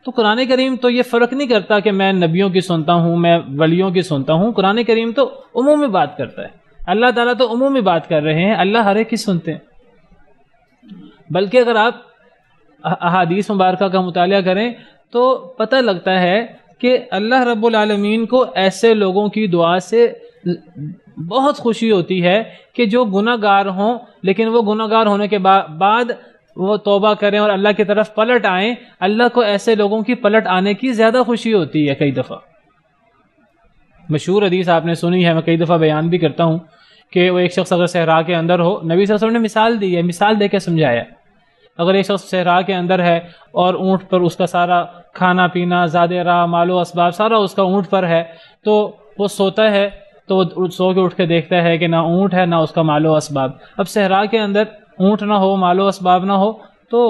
تو قرآن کریم تو یہ فرق نہیں کرتا کہ میں نبیوں کی سنتا ہوں، میں ولیوں کی سنتا ہوں، قرآن کریم تو عمومی بات کرتا ہے، اللہ تعالیٰ تو عمومی بات کر رہے ہیں، اللہ ہر ایک کی سنتے ہیں۔ بلکہ اگر آپ احادیث مبارکہ کا مطالعہ کریں تو پتہ لگتا ہے کہ اللہ رب العالمین کو ایسے لوگوں کی دعا سے بہت خوشی ہوتی ہے کہ جو گناہ گار ہوں، لیکن وہ گناہ گار ہونے کے بعد وہ توبہ کریں اور اللہ کی طرف پلٹ آئیں۔ اللہ کو ایسے لوگوں کی پلٹ آنے کی زیادہ خوشی ہوتی ہے۔ کئی دفعہ مشہور حدیث آپ نے سنی ہے، میں کئی دفعہ بیان بھی کرتا ہوں کہ وہ ایک شخص اگر صحرا کے اندر ہو، نبی صلی اللہ علیہ وسلم نے مثال دی ہے، مثال دے کے سمجھایا۔ اگر ایک شخص صحرا کے اندر ہے اور اونٹ پر اس کا سارا کھانا پینا، زادِ راہ، مال و اسباب سارا اس کا اونٹ پر ہے، تو وہ سوتا ہے تو وہ سو کے اٹھ کے دیکھتا ہے کہ نہ اونٹ ہے نہ اس کا مال و اسباب۔ اب صحرا کے اندر اونٹ نہ ہو، مال و اسباب نہ ہو، تو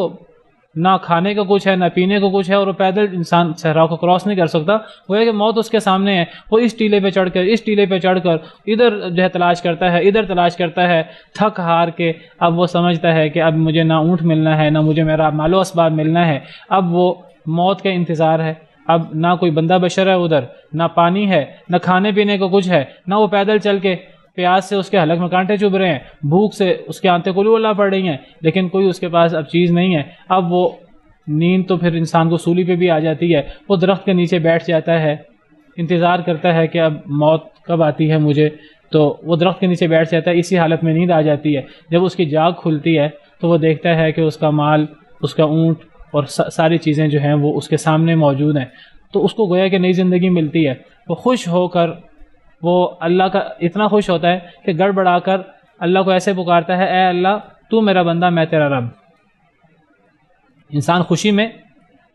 نہ کھانے کا کچھ ہے نہ پینے کو کچھ ہے، اور وہ پیدل انسان صحرا کو کراس نہیں کر سکتا۔ وہ ہے کہ موت اس کے سامنے ہے، وہ اس ٹیلے پہ چڑھ کر اس ٹیلے پہ چڑھ کر ادھر جو ہے تلاش کرتا ہے، ادھر تلاش کرتا ہے، تھک ہار کے اب وہ سمجھتا ہے کہ اب مجھے نہ اونٹ ملنا ہے نہ مجھے میرا مال و اسباب ملنا ہے۔ اب وہ موت کا انتظار ہے، اب نہ کوئی بندہ بشر ہے ادھر، نہ پانی ہے نہ کھانے پینے کو کچھ ہے، نہ وہ پیدل چل کے پیاس سے اس کے حلق میں کانٹے چبھ رہے ہیں، بھوک سے اس کے آنتیں کلو اللہ پڑ رہی ہیں، لیکن کوئی اس کے پاس اب چیز نہیں ہے۔ اب وہ نیند تو پھر انسان کو سولی پہ بھی آ جاتی ہے، وہ درخت کے نیچے بیٹھ جاتا ہے، انتظار کرتا ہے کہ اب موت کب آتی ہے مجھے، تو وہ درخت کے نیچے بیٹھ جاتا ہے، اسی حالت میں نیند آ جاتی ہے۔ جب اس کی جاگ کھلتی ہے تو وہ دیکھتا ہے کہ اس کا مال، اس کا اونٹ اور ساری چیزیں جو ہیں وہ اس کے سامنے موجود ہیں، تو اس کو گویا کہ نئی زندگی ملتی ہے۔ وہ خوش ہو کر وہ اللہ کا اتنا خوش ہوتا ہے کہ گڑبڑا کر اللہ کو ایسے پکارتا ہے، اے اللہ تو میرا بندہ میں تیرا رب۔ انسان خوشی میں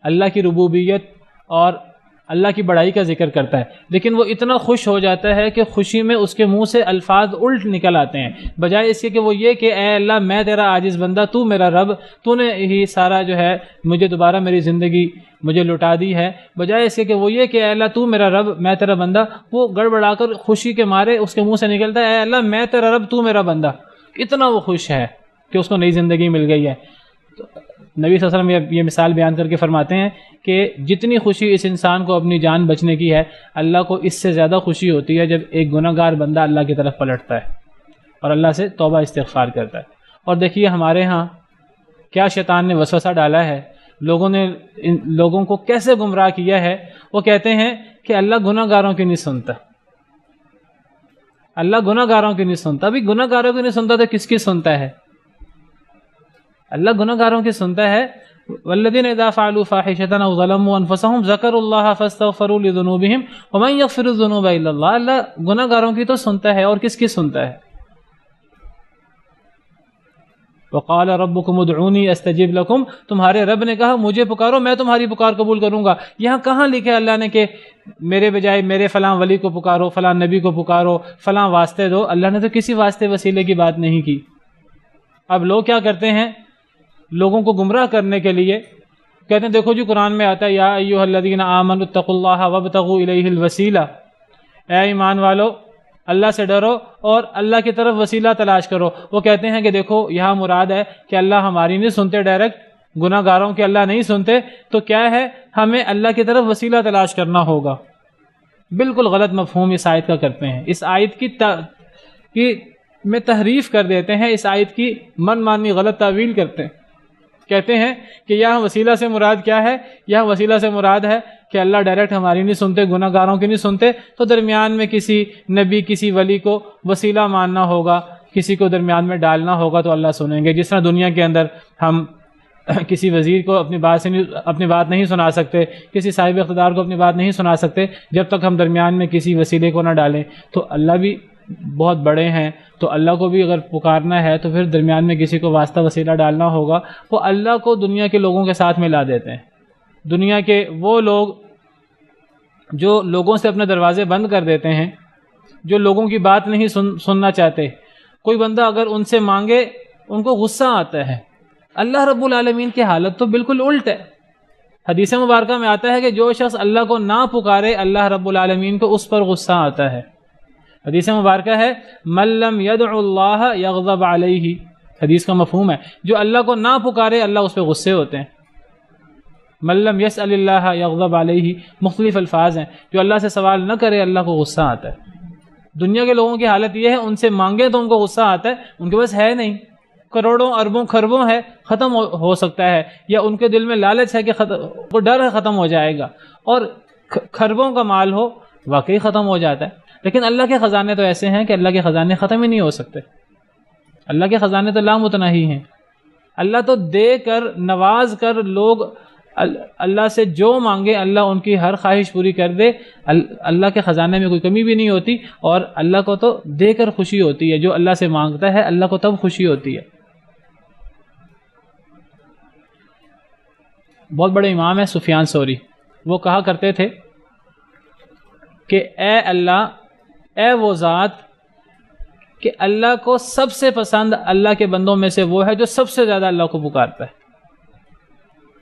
اللہ کی ربوبیت اور اللہ کی بڑائی کا ذکر کرتا ہے، لیکن وہ اتنا خوش ہو جاتا ہے کہ خوشی میں اس کے منہ سے الفاظ الٹ نکل آتے ہیں، بجائے اس کے کہ وہ یہ کہ اے اللہ میں تیرا عاجز بندہ، تو میرا رب، تو نے ہی سارا جو ہے مجھے دوبارہ میری زندگی مجھے لوٹا دی ہے، بجائے اس کے کہ وہ یہ کہ اے اللہ تو میرا رب میں تیرا بندہ، وہ گڑبڑا کر خوشی کے مارے اس کے منہ سے نکلتا ہے اے اللہ میں تیرا رب تو میرا بندہ۔ اتنا وہ خوش ہے کہ اس کو نئی زندگی مل گئی ہے۔ نبی صلی اللہ علیہ وسلم یہ مثال بیان کر کے فرماتے ہیں کہ جتنی خوشی اس انسان کو اپنی جان بچنے کی ہے، اللہ کو اس سے زیادہ خوشی ہوتی ہے جب ایک گناہ گار بندہ اللہ کی طرف پلٹتا ہے اور اللہ سے توبہ استغفار کرتا ہے۔ اور دیکھیے ہمارے ہاں کیا شیطان نے وسوسہ ڈالا ہے، لوگوں کو کیسے گمراہ کیا ہے۔ وہ کہتے ہیں کہ اللہ گناہ گاروں کی نہیں سنتا، اللہ گناہ گاروں کی نہیں سنتا۔ ابھی گناہ گاروں کی نہیں سنتا تو کس کی سنتا ہے؟ اللہ گناہ گاروں کی سنتا ہے۔ والذین اذا فعلوا فاحشۃ او ظلموا انفسهم ذکروا اللہ فاستغفروا لذنوبهم ومن یغفر الذنوب الا اللہ۔ اللہ گناہ گاروں کی تو سنتا ہے، اور کس کی سنتا ہے؟ وقال ربکم ادعونی استجب لکم، تمہارے رب نے کہا مجھے پکارو میں تمہاری پکار قبول کروں گا۔ یہاں کہاں لکھے اللہ نے کہ میرے بجائے میرے فلاں ولی کو پکارو، فلاں نبی کو پکارو، فلاں واسطے دو؟ اللہ نے تو کسی واسطے وسیلے کی بات نہیں کی۔ اب لوگ کیا کرتے ہیں، لوگوں کو گمراہ کرنے کے لیے کہتے ہیں دیکھو جی قرآن میں آتا ہے یا ایھا الذین آمنوا اتقوا اللہ وابتغوا الیہ الوسیلہ، اے ایمان والو اللہ سے ڈرو اور اللہ کی طرف وسیلہ تلاش کرو۔ وہ کہتے ہیں کہ دیکھو یہاں مراد ہے کہ اللہ ہماری نہیں سنتے ڈائریکٹ، گناہ گاروں کے اللہ نہیں سنتے، تو کیا ہے ہمیں اللہ کی طرف وسیلہ تلاش کرنا ہوگا۔ بالکل غلط مفہوم اس آیت کا کرتے ہیں، اس آیت کی میں تحریف کر دیتے ہیں، اس آیت کی من مانی غلط تعویل کرتے ہیں۔ کہتے ہیں کہ یہاں وسیلہ سے مراد کیا ہے؟ یہاں وسیلہ سے مراد ہے کہ اللہ ڈائریکٹ ہماری نہیں سنتے، گناہ گاروں کی نہیں سنتے، تو درمیان میں کسی نبی کسی ولی کو وسیلہ ماننا ہوگا، کسی کو درمیان میں ڈالنا ہوگا تو اللہ سنیں گے۔ جس طرح دنیا کے اندر ہم کسی وزیر کو اپنی بات نہیں سنا سکتے، کسی صاحب اقتدار کو اپنی بات نہیں سنا سکتے جب تک ہم درمیان میں کسی وسیلے کو نہ ڈالیں، تو اللہ بھی بہت بڑے ہیں، تو اللہ کو بھی اگر پکارنا ہے تو پھر درمیان میں کسی کو واسطہ وسیلہ ڈالنا ہوگا۔ وہ اللہ کو دنیا کے لوگوں کے ساتھ ملا دیتے ہیں۔ دنیا کے وہ لوگ جو لوگوں سے اپنے دروازے بند کر دیتے ہیں، جو لوگوں کی بات نہیں سننا چاہتے، کوئی بندہ اگر ان سے مانگے ان کو غصہ آتا ہے۔ اللہ رب العالمین کی حالت تو بالکل الٹ ہے۔ حدیث مبارکہ میں آتا ہے کہ جو شخص اللہ کو نہ پکارے اللہ رب العالمین کو اس پر غصہ آتا ہے۔ حدیث مبارکہ ہے من لم يدع اللہ یغضب علیہ، حدیث کا مفہوم ہے جو اللہ کو نہ پکارے اللہ اس پہ غصے ہوتے ہیں۔ من لم يسأل اللہ یغضب علیہ، مختلف الفاظ ہیں، جو اللہ سے سوال نہ کرے اللہ کو غصہ آتا ہے۔ دنیا کے لوگوں کی حالت یہ ہے ان سے مانگے تو ان کو غصہ آتا ہے، ان کے پاس ہے نہیں، کروڑوں اربوں خربوں ہے، ختم ہو سکتا ہے، یا ان کے دل میں لالچ ہے کہ وہ ڈر ہے ختم ہو جائے گا، اور خربوں کا مال ہو واقعی ختم ہو جاتا ہے۔ لیکن اللہ کے خزانے تو ایسے ہیں کہ اللہ کے خزانے ختم ہی نہیں ہو سکتے۔ اللہ کے خزانے تو لامتناہی ہیں۔ اللہ تو دے کر نواز کر لوگ اللہ سے جو مانگے اللہ ان کی ہر خواہش پوری کر دے۔ اللہ کے خزانے میں کوئی کمی بھی نہیں ہوتی، اور اللہ کو تو دے کر خوشی ہوتی ہے۔ جو اللہ سے مانگتا ہے اللہ کو تب خوشی ہوتی ہے۔ بہت بڑے امام ہیں سفیان ثوری، وہ کہا کرتے تھے کہ اے اللہ، اے وہ ذات کہ اللہ کو سب سے پسند اللہ کے بندوں میں سے وہ ہے جو سب سے زیادہ اللہ کو پکارتا ہے۔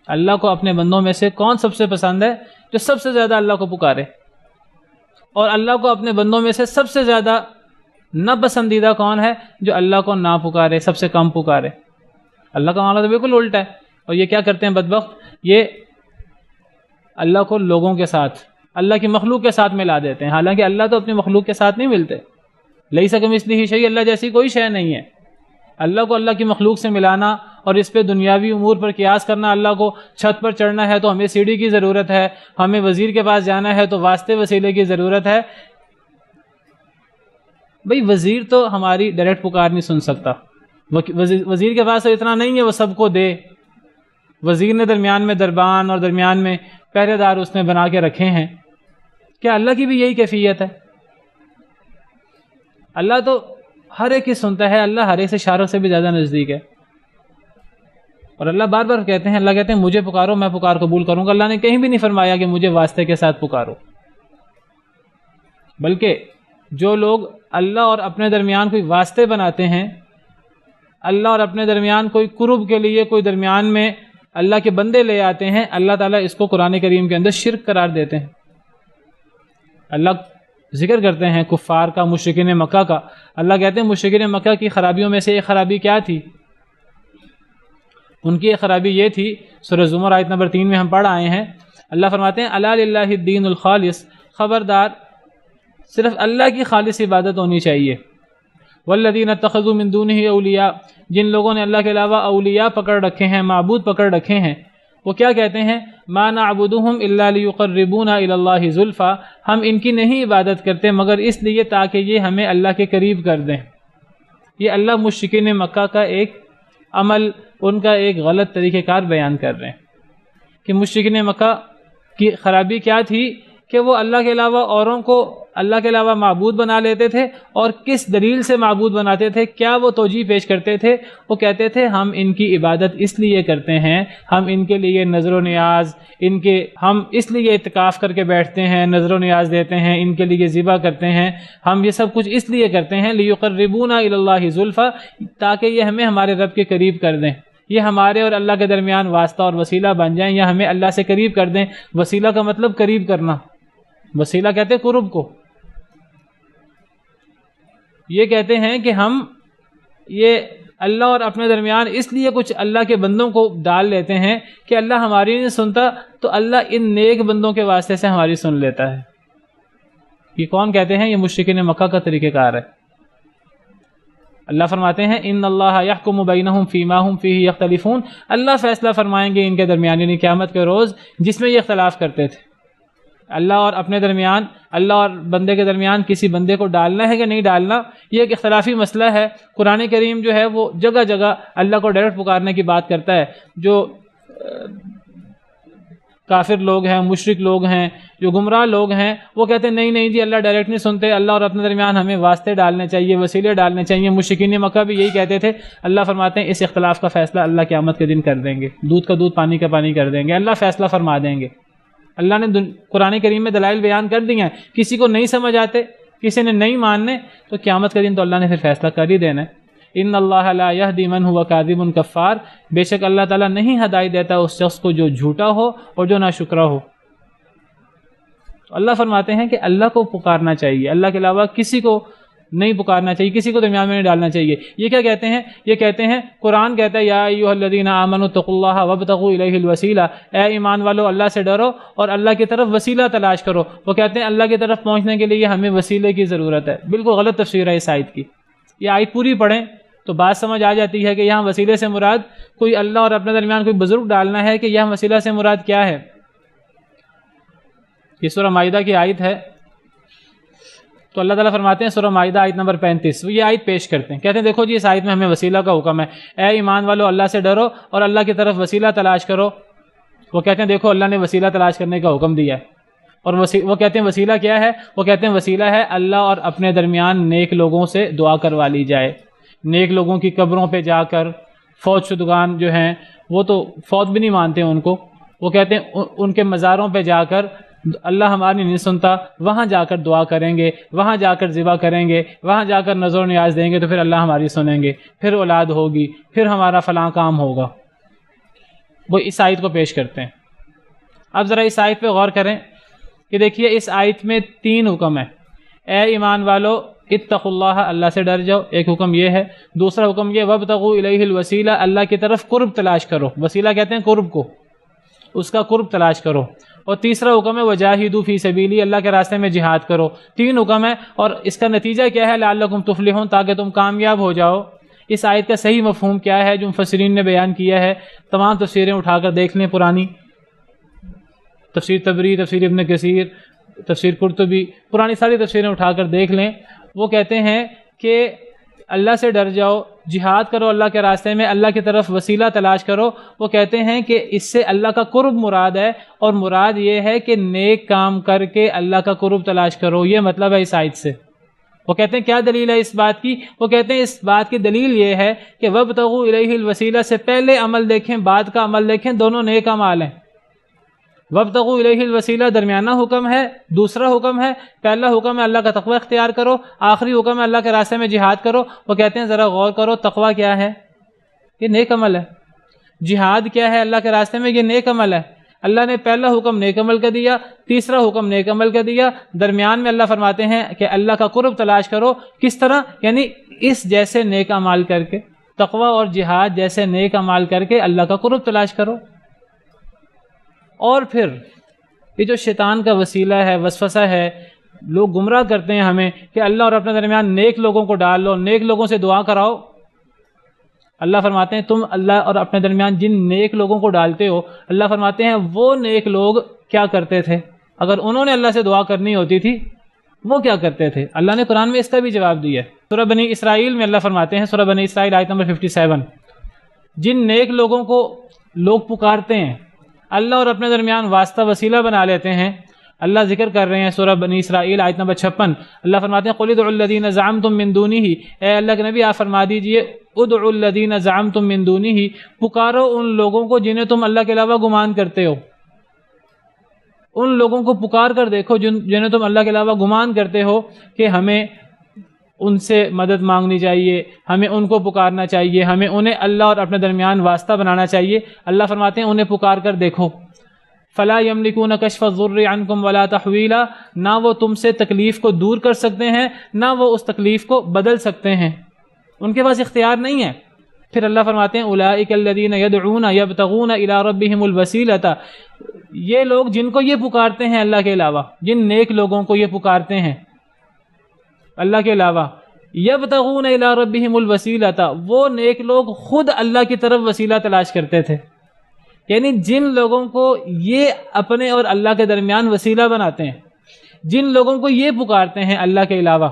اللہ کو اپنے بندوں میں سے کون سب سے پسند ہے؟ جو سب سے زیادہ اللہ کو پکارے۔ اور اللہ کو اپنے بندوں میں سے سب سے زیادہ ناپسندیدہ کون ہے؟ جو اللہ کو نہ پکارے، سب سے کم پکارے۔ اللہ کا معاملہ تو بالکل الٹا ہے۔ اور یہ کیا کرتے ہیں بدبخت؟ یہ اللہ کو لوگوں کے ساتھ، اللہ کی مخلوق کے ساتھ ملا دیتے ہیں، حالانکہ اللہ تو اپنی مخلوق کے ساتھ نہیں ملتے۔ لیس کمثلہ شیء، اللہ جیسی کوئی شے نہیں ہے۔ اللہ کو اللہ کی مخلوق سے ملانا اور اس پہ دنیاوی امور پر قیاس کرنا، اللہ کو چھت پر چڑھنا ہے تو ہمیں سیڑھی کی ضرورت ہے، ہمیں وزیر کے پاس جانا ہے تو واسطے وسیلے کی ضرورت ہے۔ بھئی وزیر تو ہماری ڈائریکٹ پکار نہیں سن سکتا، وزیر کے پاس تو اتنا نہیں ہے وہ سب کو دے۔ وزیر نے درمیان میں دربان اور درمیان میں پہرے دار اس نے بنا کے رکھے ہیں۔ کیا اللہ کی بھی یہی کیفیت ہے؟ اللہ تو ہر ایک کی سنتا ہے، اللہ ہر ایک سے شارق سے بھی زیادہ نزدیک ہے. اور اللہ بار بار کہتے ہیں، اللہ کہتے ہیں مجھے پکارو میں پکار قبول کروں گا. اللہ نے کہیں بھی نہیں فرمایا کہ مجھے واسطے کے ساتھ پکارو، بلکہ جو لوگ اللہ اور اپنے درمیان کوئی واسطے بناتے ہیں، اللہ اور اپنے درمیان کوئی قرب کے لیے کوئی درمیان میں اللہ کے بندے لے آتے ہیں، اللہ تعالیٰ اس کو قرآن کریم کے اندر شرک قرار دیتے ہیں. اللہ ذکر کرتے ہیں کفار کا، مشرکین مکہ کا. اللہ کہتے ہیں مشرکین مکہ کی خرابیوں میں سے ایک خرابی کیا تھی؟ ان کی ایک خرابی یہ تھی، سورہ زمر آیت نمبر 3 میں ہم پڑھ آئے ہیں. اللہ فرماتے ہیں الا للہ الدین الخالص، خبردار صرف اللہ کی خالص عبادت ہونی چاہیے. والذین اتخذوا من دونہ اولیاء، جن لوگوں نے اللہ کے علاوہ اولیاء پکڑ رکھے ہیں، معبود پکڑ رکھے ہیں، وہ کیا کہتے ہیں؟ ما نعبدہم الا لیقربونا الی اللہ زلفی، ہم ان کی نہیں عبادت کرتے مگر اس لیے تاکہ یہ ہمیں اللہ کے قریب کر دیں. یہ اللہ مشرکین مکہ کا ایک عمل، ان کا ایک غلط طریقہ کار بیان کر رہے ہیں کہ مشرکین مکہ کی خرابی کیا تھی کہ وہ اللہ کے علاوہ اوروں کو اللہ کے علاوہ معبود بنا لیتے تھے. اور کس دلیل سے معبود بناتے تھے؟ کیا وہ توجیہ پیش کرتے تھے؟ وہ کہتے تھے ہم ان کی عبادت اس لیے کرتے ہیں، ہم ان کے لیے نظر و نیاز، ہم اس لیے اعتکاف کر کے بیٹھتے ہیں، نظر و نیاز دیتے ہیں، ان کے لیے ذبح کرتے ہیں، ہم یہ سب کچھ اس لیے کرتے ہیں لیقربونا الی اللہ زلفی، تاکہ یہ ہمیں ہمارے رب کے قریب کر دیں، یہ ہمارے اور اللہ کے درمیان واسطہ اور وسیلہ بن جائیں یا ہمیں اللہ سے قریب کر دیں. وسیلہ کا مطلب قریب کرنا، وسیلہ کہتے ہیں قرب کو. یہ کہتے ہیں کہ ہم یہ اللہ اور اپنے درمیان اس لیے کچھ اللہ کے بندوں کو ڈال لیتے ہیں کہ اللہ ہماری نہیں سنتا تو اللہ ان نیک بندوں کے واسطے سے ہماری سن لیتا ہے. یہ کون کہتے ہیں؟ یہ مشرکین مکہ کا طریقہ کار ہے. اللہ فرماتے ہیں ان اللہ یحکم بینہم فیما ہم فیہ یختلفون، اللہ فیصلہ فرمائیں گے ان کے درمیان، یعنی قیامت کے روز جس میں یہ اختلاف کرتے تھے. اللہ اور اپنے درمیان، اللہ اور بندے کے درمیان کسی بندے کو ڈالنا ہے کہ نہیں ڈالنا، یہ ایک اختلافی مسئلہ ہے. قرآن کریم جو ہے وہ جگہ جگہ اللہ کو ڈائریکٹ پکارنے کی بات کرتا ہے. جو کافر لوگ ہیں، مشرک لوگ ہیں، جو گمراہ لوگ ہیں، وہ کہتے ہیں نہیں جی اللہ ڈائریکٹ نہیں سنتے، اللہ اور اپنے درمیان ہمیں واسطے ڈالنے چاہیے، وسیلے ڈالنے چاہیے. مشرکین مکہ بھی یہی کہتے تھے. اللہ فرماتے ہیں اس اختلاف کا فیصلہ اللہ قیامت کے دن کر دیں گے، دودھ کا دودھ پانی کا پانی کر دیں گے. اللہ فیصلہ فرما دیں گے. اللہ نے قرآن کریم میں دلائل بیان کر دی ہیں، کسی کو نہیں سمجھ آتے، کسی نے نہیں ماننے، تو قیامت کے دن تو اللہ نے پھر فیصلہ کر ہی دینا ہے. ان اللہ لا یہدی من هو کاذب کفار، بے شک اللہ تعالیٰ نہیں ہدایت دیتا اس شخص کو جو جھوٹا ہو اور جو ناشکرا ہو. تو اللہ فرماتے ہیں کہ اللہ کو پکارنا چاہیے، اللہ کے علاوہ کسی کو نہیں پکارنا چاہیے، کسی کو درمیان میں نہیں ڈالنا چاہیے. یہ کیا کہتے ہیں؟ یہ کہتے ہیں قرآن کہتا ہے یا ایھا الذین آمنوا اتقوا اللہ وابتغوا الیہ الوسیلہ، اے ایمان والو اللہ سے ڈرو اور اللہ کی طرف وسیلہ تلاش کرو. وہ کہتے ہیں اللہ کی طرف پہنچنے کے لیے ہمیں وسیلے کی ضرورت ہے. بالکل غلط تفسیر ہے اس آیت کی. یہ آیت پوری پڑھیں تو بات سمجھ آ جاتی ہے کہ یہاں وسیلے سے مراد کوئی اللہ اور اپنے درمیان کوئی بزرگ ڈالنا ہے کہ یہاں وسیلہ سے مراد کیا ہے. یہ سورہ مائدہ کی آیت ہے. تو اللہ تعالیٰ فرماتے ہیں سورہ مائدہ آیت نمبر 35، وہ یہ آیت پیش کرتے ہیں، کہتے ہیں دیکھو جی اس آیت میں ہمیں وسیلہ کا حکم ہے، اے ایمان والو اللہ سے ڈرو اور اللہ کی طرف وسیلہ تلاش کرو. وہ کہتے ہیں دیکھو اللہ نے وسیلہ تلاش کرنے کا حکم دیا ہے. اور وہ کہتے ہیں وسیلہ کیا ہے؟ وہ کہتے ہیں وسیلہ ہے اللہ اور اپنے درمیان نیک لوگوں سے دعا کروا لی جائے. نیک لوگوں کی قبروں پہ جا کر، فوت شدگان جو ہیں وہ تو فوت بھی نہیں مانتے ان کو، وہ کہتے ہیں ان کے مزاروں پہ جا کر اللہ ہماری نہیں سنتا، وہاں جا کر دعا کریں گے، وہاں جا کر ذبح کریں گے، وہاں جا کر نذر و نیاز دیں گے تو پھر اللہ ہماری سنیں گے، پھر اولاد ہوگی، پھر ہمارا فلاں کام ہوگا. وہ اس آیت کو پیش کرتے ہیں. اب ذرا اس آیت پہ غور کریں کہ دیکھیے اس آیت میں 3 حکم ہیں. اے ایمان والو اتقوا اللہ، اللہ سے ڈر جاؤ، ایک حکم یہ ہے. دوسرا حکم یہ وابتغوا الیہ الوسیلہ، اللہ کی طرف قرب تلاش کرو. وسیلہ کہتے ہیں قرب کو، اس کا قرب تلاش کرو. اور تیسرا حکم ہے وجاہدوا فی سبیلی، اللہ کے راستے میں جہاد کرو. 3 حکم ہے اور اس کا نتیجہ کیا ہے؟ لعلکم تفلحون، تاکہ تم کامیاب ہو جاؤ. اس آیت کا صحیح مفہوم کیا ہے جو مفسرین نے بیان کیا ہے؟ تمام تفسیریں اٹھا کر دیکھ لیں، پرانی تفسیر طبری، تفسیر ابن کثیر، تفسیر قرطبی، پرانی ساری تفسیریں اٹھا کر دیکھ لیں. وہ کہتے ہیں کہ اللہ سے ڈر جاؤ، جہاد کرو اللہ کے راستے میں، اللہ کی طرف وسیلہ تلاش کرو. وہ کہتے ہیں کہ اس سے اللہ کا قرب مراد ہے، اور مراد یہ ہے کہ نیک کام کر کے اللہ کا قرب تلاش کرو. یہ مطلب ہے اس آیت سے. وہ کہتے ہیں کیا دلیل ہے اس بات کی؟ وہ کہتے ہیں اس بات کی دلیل یہ ہے کہ وابتغوا الیہ الوسیلہ سے پہلے عمل دیکھیں، بعد کا عمل دیکھیں، دونوں نیک اعمال ہیں۔ وابتغوا الیہ الوسیلہ درمیانہ حکم ہے، دوسرا حکم ہے، پہلا حکم ہے اللہ کا تقوی اختیار کرو، آخری حکم ہے اللہ کے راستے میں جہاد کرو۔ وہ کہتے ہیں ذرا غور کرو، تقوی کیا ہے؟ یہ نیک عمل ہے۔ جہاد کیا ہے اللہ کے راستے میں؟ یہ نیک عمل ہے۔ اللہ نے پہلا حکم نیک عمل کا دیا، تیسرا حکم نیک عمل کا دیا، درمیان میں اللہ فرماتے ہیں کہ اللہ کا قرب تلاش کرو۔ کس طرح؟ یعنی اس جیسے نیک اعمال کر کے، تقوی اور جہاد جیسے نیک اعمال کر کے اللہ کا قرب تلاش کرو۔ اور پھر یہ جو شیطان کا وسیلہ ہے، وسوسہ ہے، لوگ گمراہ کرتے ہیں ہمیں کہ اللہ اور اپنے درمیان نیک لوگوں کو ڈال لو، نیک لوگوں سے دعا کراؤ۔ اللہ فرماتے ہیں تم اللہ اور اپنے درمیان جن نیک لوگوں کو ڈالتے ہو، اللہ فرماتے ہیں وہ نیک لوگ کیا کرتے تھے؟ اگر انہوں نے اللہ سے دعا کرنی ہوتی تھی وہ کیا کرتے تھے؟ اللہ نے قرآن میں اس کا بھی جواب دیا ہے۔ سورہ بنی اسرائیل میں اللہ فرماتے ہیں، سورہ بنی اسرائیل آیت نمبر 57، جن نیک لوگوں کو لوگ پکارتے ہیں، اللہ اور اپنے درمیان واسطہ وسیلہ بنا لیتے ہیں، اللہ ذکر کر رہے ہیں سورہ بنی اسرائیل آیت نمبر 56، اللہ فرماتے ہیں قُلِ ادْعُوا الَّذِينَ زَعَمْتُم مِّن دُونِهِ، اے اللہ کے نبی آپ فرما دیجئے ادعوا الذین زعمتم من دونہ، پکارو ان لوگوں کو جنہیں تم اللہ کے علاوہ گمان کرتے ہو۔ ان لوگوں کو پکار کر دیکھو جنہیں تم اللہ کے علاوہ گمان کرتے ہو کہ ہمیں ان سے مدد مانگنی چاہیے، ہمیں ان کو پکارنا چاہیے، ہمیں انہیں اللہ اور اپنے درمیان واسطہ بنانا چاہیے۔ اللہ فرماتے ہیں انہیں پکار کر دیکھو۔ فلا یملکون کشف الضر عنکم ولا تحویلا، نہ وہ تم سے تکلیف کو دور کر سکتے ہیں، نہ وہ اس تکلیف کو بدل سکتے ہیں، ان کے پاس اختیار نہیں ہے۔ پھر اللہ فرماتے ہیں اولئک الذین یدعون یبتغون الی ربہم الوسیلۃ، یہ لوگ جن کو یہ پکارتے ہیں اللہ کے علاوہ، جن نیک لوگوں کو یہ پکارتے ہیں اللہ کے علاوہ، یبتغون الی ربہم الوسیلۃ، وہ نیک لوگ خود اللہ کی طرف وسیلہ تلاش کرتے تھے۔ یعنی جن لوگوں کو یہ اپنے اور اللہ کے درمیان وسیلہ بناتے ہیں، جن لوگوں کو یہ پکارتے ہیں اللہ کے علاوہ،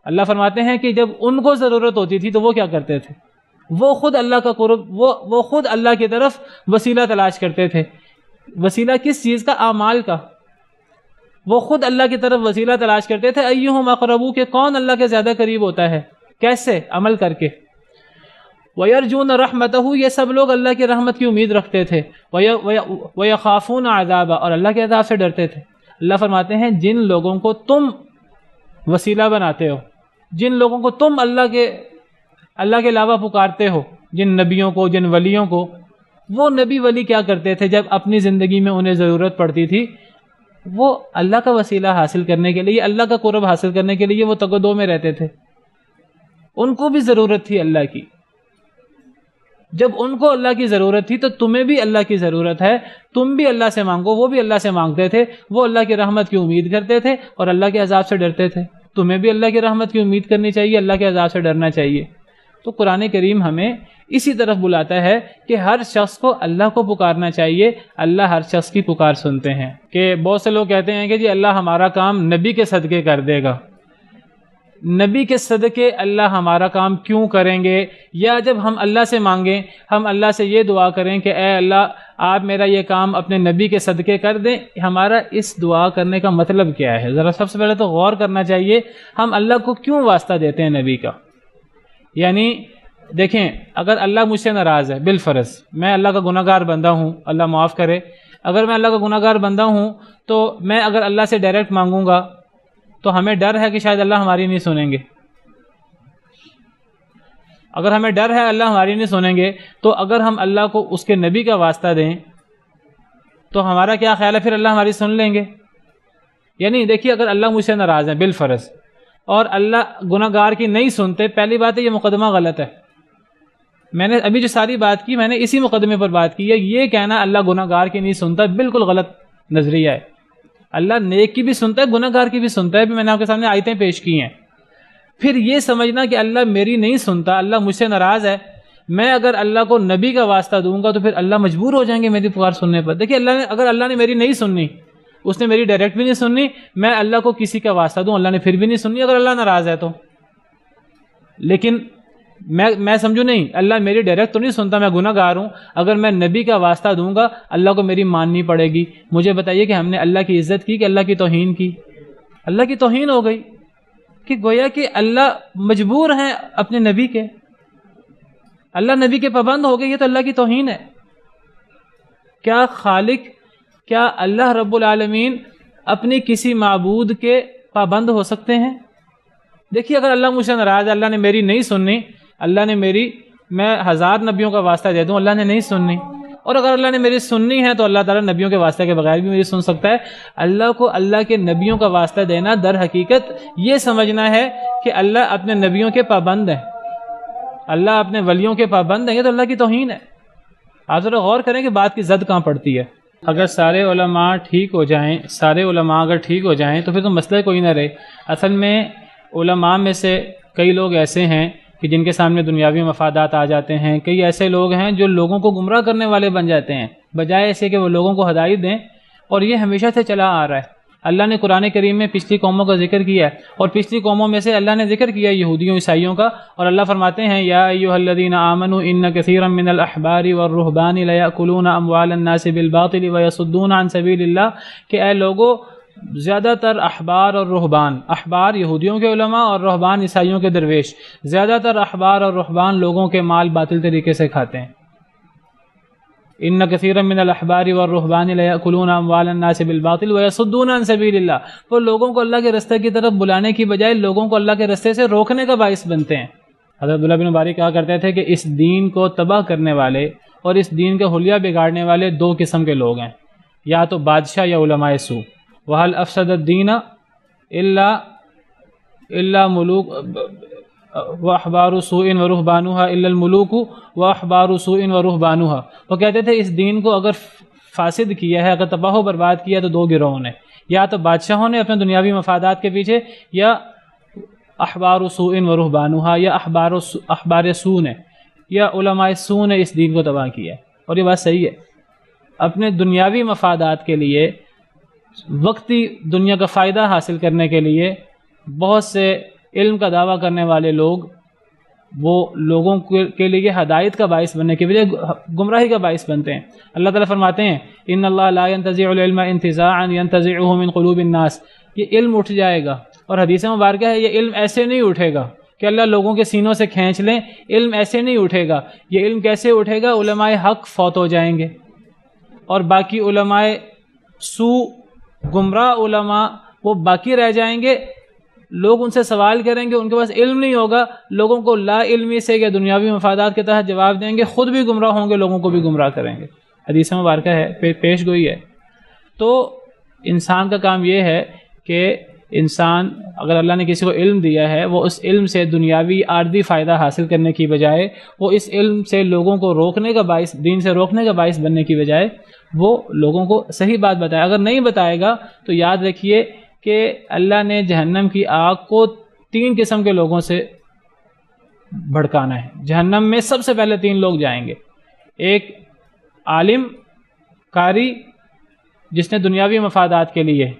اللہ فرماتے ہیں کہ جب ان کو ضرورت ہوتی تھی تو وہ کیا کرتے تھے؟ وہ خود اللہ کا قرب، وہ خود اللہ کی طرف وسیلہ تلاش کرتے تھے۔ وسیلہ کس چیز کا؟ اعمال کا۔ وہ خود اللہ کی طرف وسیلہ تلاش کرتے تھے، ایہم اقرب، کہ کون اللہ کے زیادہ قریب ہوتا ہے، کیسے؟ عمل کر کے۔ وَيَرْجُونَ رَحْمَتَهُ، یہ سب لوگ اللہ کی رحمت کی امید رکھتے تھے، وَيَخَافُونَ عَذَابَهُ، اور اللہ کے عذاب سے ڈرتے تھے۔ اللہ فرماتے ہیں جن لوگوں کو تم وسیلہ بناتے ہو، جن لوگوں کو تم اللہ کے علاوہ پکارتے ہو، جن نبیوں کو، جن ولیوں کو، وہ نبی ولی کیا کرتے تھے جب اپنی زندگی میں انہیں ضرورت پڑتی تھی؟ وہ اللہ کا وسیلہ حاصل کرنے کے لیے، اللہ کا قرب حاصل کرنے کے لیے وہ تقدو میں رہتے تھے۔ ان کو بھی ضرورت تھی اللہ کی۔ جب ان کو اللہ کی ضرورت تھی تو تمہیں بھی اللہ کی ضرورت ہے، تم بھی اللہ سے مانگو۔ وہ بھی اللہ سے مانگتے تھے، وہ اللہ کی رحمت کی امید کرتے تھے اور اللہ کے عذاب سے ڈرتے تھے۔ تمہیں بھی اللہ کی رحمت کی امید کرنی چاہیے، اللہ کے عذاب سے ڈرنا چاہیے۔ تو قرآن کریم ہمیں اسی طرف بلاتا ہے کہ ہر شخص کو اللہ کو پکارنا چاہیے، اللہ ہر شخص کی پکار سنتے ہیں۔ کہ بہت سے لوگ کہتے ہیں کہ جی اللہ ہمارا کام نبی کے صدقے کر دے گا۔ نبی کے صدقے اللہ ہمارا کام کیوں کریں گے؟ یا جب ہم اللہ سے مانگیں، ہم اللہ سے یہ دعا کریں کہ اے اللہ آپ میرا یہ کام اپنے نبی کے صدقے کر دیں، ہمارا اس دعا کرنے کا مطلب کیا ہے؟ ذرا سب سے پہلے تو غور کرنا چاہیے ہم اللہ کو کیوں واسطہ دیتے ہیں نبی کا۔ یعنی دیکھیں، اگر اللہ مجھ سے ناراض ہے، بالفرض میں اللہ کا گناہ گار بندہ ہوں، اللہ معاف کرے، اگر میں اللہ کا گناہ گار بندہ ہوں تو میں اگر اللہ سے ڈائریکٹ مانگوں گا تو ہمیں ڈر ہے کہ شاید اللہ ہماری نہیں سنیں گے۔ اگر ہمیں ڈر ہے اللہ ہماری نہیں سنیں گے تو اگر ہم اللہ کو اس کے نبی کا واسطہ دیں تو ہمارا کیا خیال ہے؟ پھر اللہ ہماری سن لیں گے؟ یعنی دیکھیے، اگر اللہ مجھ سے ناراض ہے بالفرض اور اللہ گناہ گار کی نہیں سنتے، پہلی بات ہے یہ مقدمہ غلط ہے۔ میں نے ابھی جو ساری بات کی میں نے اسی مقدمے پر بات کی ہے۔ یہ کہنا اللہ گناہ گار کی نہیں سنتا بالکل غلط نظریہ ہے۔ اللہ نیک کی بھی سنتا ہے، گناہ گار کی بھی سنتا ہے، میں نے آپ کے سامنے آیتیں پیش کی ہیں۔ پھر یہ سمجھنا کہ اللہ میری نہیں سنتا، اللہ مجھ سے ناراض ہے، میں اگر اللہ کو نبی کا واسطہ دوں گا تو پھر اللہ مجبور ہو جائیں گے میری پکار سننے پر۔ دیکھیے، اگر اللہ نے میری نہیں سننی، اس نے میری ڈائریکٹ بھی نہیں سننی، میں اللہ کو کسی کا واسطہ دوں، اللہ نے پھر بھی نہیں سننی اگر اللہ ناراض ہے تو۔ لیکن میں سمجھوں نہیں، اللہ میری ڈائریکٹ تو نہیں سنتا، میں گناہ گار ہوں، اگر میں نبی کا واسطہ دوں گا اللہ کو میری ماننی پڑے گی۔ مجھے بتائیے کہ ہم نے اللہ کی عزت کی کہ اللہ کی توہین کی؟ اللہ کی توہین ہو گئی۔ کہ گویا کہ اللہ مجبور ہیں اپنے نبی کے، اللہ نبی کے پابند ہو گئے، یہ تو اللہ کی توہین ہے۔ کیا خالق، کیا اللہ رب العالمین اپنے کسی معبود کے پابند ہو سکتے ہیں؟ دیکھیے اگر اللہ مجھ سے ناراض ہے، اللہ نے میری نہیں سننی، اللہ نے میری، میں 1000 نبیوں کا واسطہ دے دوں، اللہ نے نہیں سننی، اور اگر اللہ نے میری سننی ہے تو اللہ تعالیٰ نبیوں کے واسطے کے بغیر بھی میری سن سکتا ہے۔ اللہ کو اللہ کے نبیوں کا واسطہ دینا در حقیقت یہ سمجھنا ہے کہ اللہ اپنے نبیوں کے پابند ہیں، اللہ اپنے ولیوں کے پابند ہیں، یہ تو اللہ کی توہین ہے۔ آپ ذرا غور کریں کہ بات کی زد کہاں پڑتی ہے۔ اگر سارے علماء ٹھیک ہو جائیں، سارے علماء اگر ٹھیک ہو جائیں تو پھر تو مسئلہ کوئی نہ رہے۔ اصل میں علماء میں سے کئی لوگ ایسے ہیں کہ جن کے سامنے دنیاوی مفادات آ جاتے ہیں، کئی ایسے لوگ ہیں جو لوگوں کو گمراہ کرنے والے بن جاتے ہیں بجائے ایسے کہ وہ لوگوں کو ہدایت دیں، اور یہ ہمیشہ سے چلا آ رہا ہے۔ اللہ نے قرآن کریم میں پچھلی قوموں کا ذکر کیا ہے، اور پچھلی قوموں میں سے اللہ نے ذکر کیا یہودیوں عیسائیوں کا، اور اللہ فرماتے ہیں یا ایھا الذین آمنوا ان کثیرا من الاحبار والرہبان لیأکلون اموال الناس بالباطل ویصدون عن سبیل اللہ، کہ اے لوگو زیادہ تر احبار اور رہبان، احبار یہودیوں کے علماء اور رہبان عیسائیوں کے درویش، زیادہ تر احبار اور رہبان لوگوں کے مال باطل طریقے سے کھاتے ہیں۔ ان کثیرا من الاحبار والرہبان لیأکلون اموال الناس بالباطل ویصدون عن سبیل اللہ، وہ لوگوں کو اللہ کے رستے کی طرف بلانے کی بجائے لوگوں کو اللہ کے رستے سے روکنے کا باعث بنتے ہیں۔ حضرت عبداللہ بن مبارک کہا کرتے تھے کہ اس دین کو تباہ کرنے والے اور اس دین کا حلیہ بگاڑنے والے 2 قسم کے لوگ ہیں، یا تو بادشاہ یا علماء سوء۔ وَهَلْ أَفْسَدَ الدِّينَ إِلَّا مُلُوكُ وَأَحْبَارُ سُوءٍ وَرُهْبَانُهَا إِلَّا الْمُلُوكُ وَأَحْبَارُ سُوءٍ وَرُهْبَانُهَا۔ وہ کہتے تھے اس دین کو اگر فاسد کیا ہے، اگر تباہ و برباد کیا تو 2 گروہوں نے، یا تو بادشاہوں نے اپنے دنیاوی مفادات کے پیچھے، یا احبار سوء ورهبانها، یا احبار سوء نے یا علماء سوء نے اس دین کو تباہ کیا ہے۔ اور یہ بات صحیح ہے، اپنے دنیاوی مفادات کے لیے، وقتی دنیا کا فائدہ حاصل کرنے کے لیے بہت سے علم کا دعویٰ کرنے والے لوگ، وہ لوگوں کے لیے ہدایت کا باعث بننے کے بجائے گمراہی کا باعث بنتے ہیں۔ اللہ تعالیٰ فرماتے ہیں ان اللہ لا ينتزع العلم انتزاعا ينتزعه من قلوب الناس، یہ علم اٹھ جائے گا، اور حدیث مبارکہ ہے یہ علم ایسے نہیں اٹھے گا کہ اللہ لوگوں کے سینوں سے کھینچ لیں، علم ایسے نہیں اٹھے گا۔ یہ علم کیسے اٹھے گا؟ علماء حق فوت ہو جائیں گے، اور باقی علماء سوء، گمراہ علماء وہ باقی رہ جائیں گے، لوگ ان سے سوال کریں گے، ان کے پاس علم نہیں ہوگا، لوگوں کو لا علمی سے یا دنیاوی مفادات کے تحت جواب دیں گے، خود بھی گمراہ ہوں گے، لوگوں کو بھی گمراہ کریں گے۔ حدیث مبارکہ ہے، پیش گوئی ہے۔ تو انسان کا کام یہ ہے کہ انسان، اگر اللہ نے کسی کو علم دیا ہے، وہ اس علم سے دنیاوی عارضی فائدہ حاصل کرنے کی بجائے، وہ اس علم سے لوگوں کو روکنے کا باعث، دین سے روکنے کا باعث بننے کی بجائے وہ لوگوں کو صحیح بات بتائے۔ اگر نہیں بتائے گا تو یاد رکھیے کہ اللہ نے جہنم کی آگ کو 3 قسم کے لوگوں سے بھڑکانا ہے۔ جہنم میں سب سے پہلے 3 لوگ جائیں گے، ایک عالم قاری جس نے دنیاوی مفادات کے لیے،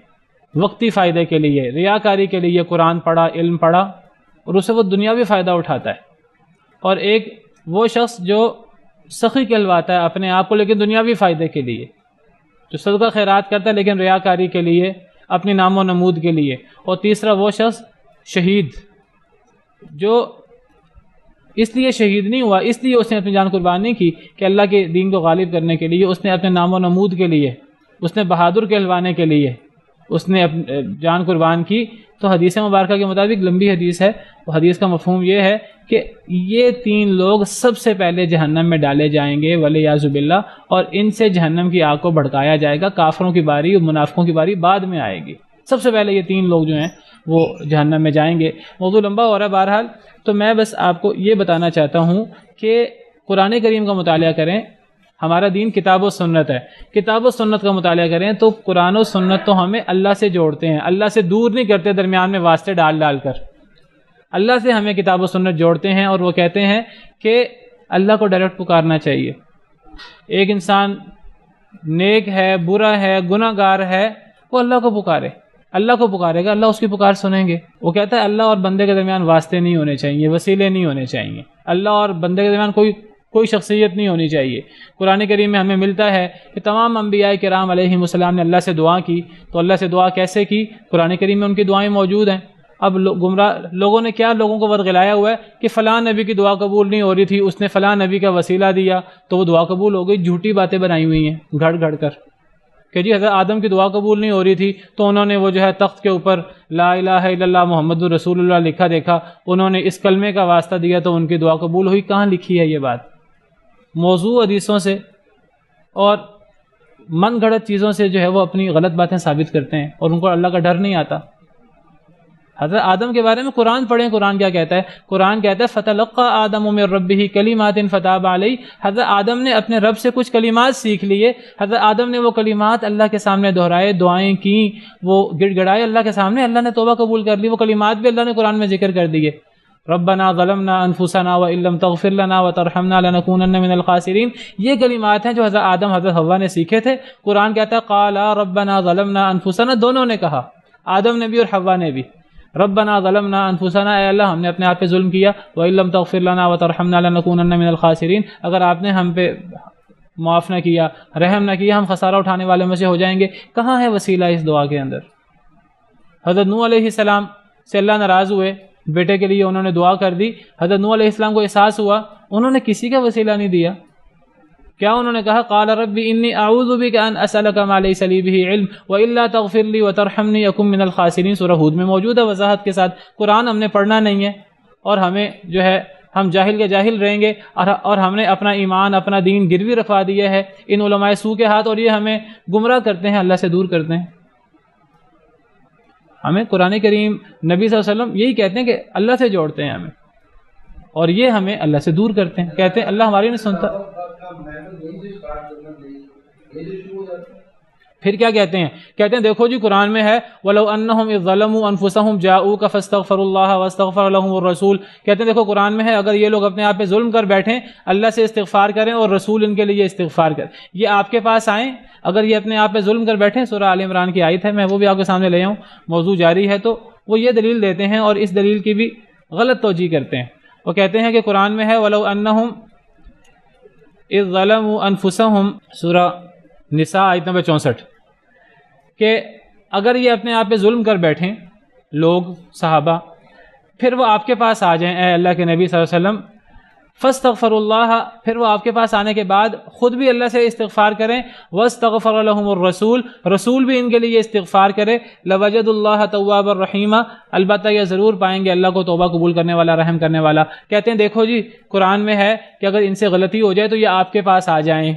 وقتی فائدے کے لیے، ریاکاری کے لیے قرآن پڑھا، علم پڑھا، اور اسے وہ دنیاوی فائدہ اٹھاتا ہے، اور ایک وہ شخص جو سخی کہلواتا ہے اپنے آپ کو لیکن دنیاوی فائدے کے لیے، جو صدقہ خیرات کرتا ہے لیکن ریاکاری کے لیے، اپنی نام و نمود کے لیے، اور تیسرا وہ شخص شہید جو اس لیے شہید نہیں ہوا، اس لیے اس نے اپنی جان قربان نہیں کی کہ اللہ کے دین کو غالب کرنے کے لیے، اس نے اپنے نام و نمود کے لیے، اس نے بہادر کہلوانے کے لیے اس نے جان قربان کی۔ تو حدیث مبارکہ کے مطابق لمبی حدیث ہے، وہ حدیث کا مفہوم یہ ہے کہ یہ 3 لوگ سب سے پہلے جہنم میں ڈالے جائیں گے ولیعذ باللہ، اور ان سے جہنم کی آگ کو بھڑکایا جائے گا۔ کافروں کی باری اور منافقوں کی باری بعد میں آئے گی، سب سے پہلے یہ 3 لوگ جو ہیں وہ جہنم میں جائیں گے۔ موضوع لمبا ہو رہا ہے بہرحال، تو میں بس آپ کو یہ بتانا چاہتا ہوں کہ قرآن کریم کا مطالعہ کریں۔ ہمارا دین کتاب و سنت ہے، کتاب و سنت کا مطالعہ کریں تو قرآن و سنت تو ہمیں اللہ سے جوڑتے ہیں، اللہ سے دور نہیں کرتے درمیان میں واسطے ڈال ڈال کر۔ اللہ سے ہمیں کتاب و سنت جوڑتے ہیں، اور وہ کہتے ہیں کہ اللہ کو ڈائریکٹ پکارنا چاہیے۔ ایک انسان نیک ہے، برا ہے، گناہ گار ہے، وہ اللہ کو پکارے، اللہ کو پکارے گا، اللہ اس کی پکار سنیں گے۔ وہ کہتا ہے اللہ اور بندے کے درمیان واسطے نہیں ہونے چاہیے، وسیلے نہیں ہونے چاہیے، اللہ اور بندے کے درمیان کوئی شخصیت نہیں ہونی چاہیے۔ قرآن کریم میں ہمیں ملتا ہے کہ تمام انبیاء کرام علیہم السلام نے اللہ سے دعا کی، تو اللہ سے دعا کیسے کی؟ قرآن کریم میں ان کی دعائیں موجود ہیں۔ اب گمراہ لوگوں نے کیا لوگوں کو ورگلایا ہوا ہے کہ فلاں نبی کی دعا قبول نہیں ہو رہی تھی، اس نے فلاں نبی کا وسیلہ دیا تو وہ دعا قبول ہو گئی. جھوٹی باتیں بنائی ہوئی ہیں گھڑ گھڑ کر کہ جی حضرت آدم کی دعا قبول نہیں ہو رہی تھی تو انہوں نے وہ جو ہے تخت کے اوپر لا الہ الا اللہ محمد رسول اللہ لکھا دیکھا، انہوں نے اس کلمے کا واسطہ دیا تو ان کی دعا قبول ہوئی. کہاں لکھی ہے یہ بات؟ موضوع حدیثوں سے اور من گھڑت چیزوں سے جو ہے وہ اپنی غلط باتیں ثابت کرتے ہیں اور ان کو اللہ کا ڈر نہیں آتا. حضرت آدم کے بارے میں قرآن پڑھیں، قرآن کیا کہتا ہے؟ قرآن کہتا ہے فَتَلَقَّى آدَمُ مِن رَبِّهِ كَلِمَاتٍ فَتَابَ عَلَيْهِ. حضرت آدم نے اپنے رب سے کچھ کلمات سیکھ لیے. حضرت آدم نے وہ کلمات اللہ کے سامنے دہرائے، دعائیں کی، وہ گڑ گڑائے اللہ کے سامنے، اللہ نے توبہ قبول کر لی. وہ کلمات بھی اللہ نے قرآن میں ذکر کر دیے. ربنا ظلمنا انفسنا وان لم تغفر لنا وترحمنا لنكونن من الخاسرین. یہ کلمات ہیں جو حضرت آدم حضرت حوا نے سیکھے تھے. قرآن کہتا ہے قالا ربنا ظلمنا انفسنا، دونوں نے کہا، آدم نے بھی اور حوا نے بھی. ربنا ظلمنا انفسنا، اے اللہ ہم نے اپنے آپ پہ ظلم کیا، وان لم تغفر لنا وترحمنا لنكونن من الخاسرین، اگر آپ نے ہم پہ معاف نہ کیا، رحم نہ کیا، ہم خسارہ اٹھانے والے میں سے ہو جائیں گے. کہاں ہے وسیلہ اس دعا کے اندر؟ حضرت نوح علیہ السلام سے اللہ ناراض ہوئے، بیٹے کے لیے انہوں نے دعا کر دی. حضرت نوح علیہ السلام کو احساس ہوا، انہوں نے کسی کا وسیلہ نہیں دیا. کیا انہوں نے کہا قال رب انی اعوذ بک ان اسالک ما لیس لی به علم والا تغفر لی وترحمنی اکن من الخاسرین. سورہ ہود میں موجود ہے وضاحت کے ساتھ. قرآن ہم نے پڑھنا نہیں ہے اور ہمیں جو ہے ہم جاہل کے جاہل رہیں گے اور ہم نے اپنا ایمان اپنا دین گروی رکھوا دیا ہے ان علماء سو کے ہاتھ، اور یہ ہمیں گمراہ کرتے ہیں، اللہ سے دور کرتے ہیں. ہمیں قرآن کریم نبی صلی اللہ علیہ وسلم یہی کہتے ہیں کہ اللہ سے جوڑتے ہیں ہمیں، اور یہ ہمیں اللہ سے دور کرتے ہیں. کہتے ہیں اللہ ہماری نہیں سنتا. پھر کیا کہتے ہیں؟ کہتے ہیں دیکھو جی قرآن میں ہے وَلَوْ أَنَّهُمْ إِذْ ظَلَمُوا أَنفُسَهُمْ جَاءُوكَ فَاسْتَغْفَرُوا اللَّهَ وَاسْتَغْفَرَ لَهُمُ الرَّسُولُ. کہتے ہیں دیکھو قرآن میں ہے اگر یہ لوگ اپنے آپ پہ ظلم کر بیٹھیں، اللہ سے استغفار کریں اور رسول ان کے لیے استغفار کریں، یہ آپ کے پاس آئیں. اگر یہ اپنے آپ پہ ظلم کر بیٹھیں، سورہ آل عمران کی آیت ہے، میں وہ بھی آپ کے سامنے لے آؤں، موضوع جاری ہے، تو وہ یہ دلیل دیتے ہیں اور اس دلیل کی بھی غلط توجیہ کرتے ہیں. وہ کہتے ہیں کہ قرآن میں ہے وَلَوْ أَنَّهُمْ إِذْ ظَلَمُوا أَنفُسَهُمْ، سورہ نساء آیت نمبر 64، کہ اگر یہ اپنے آپ پہ ظلم کر بیٹھیں لوگ صحابہ، پھر وہ آپ کے پاس آ جائیں اے اللہ کے نبی صلی اللہ علیہ وسلم، فاستغفر اللہ، پھر وہ آپ کے پاس آنے کے بعد خود بھی اللہ سے استغفار کریں، واستغفر لهم الرسول، رسول بھی ان کے لیے استغفار کرے، لوجد اللہ توابا رحیما، البتہ یہ ضرور پائیں گے اللہ کو توبہ قبول کرنے والا، رحم کرنے والا. کہتے ہیں دیکھو جی قرآن میں ہے کہ اگر ان سے غلطی ہو جائے تو یہ آپ کے پاس آ جائیں.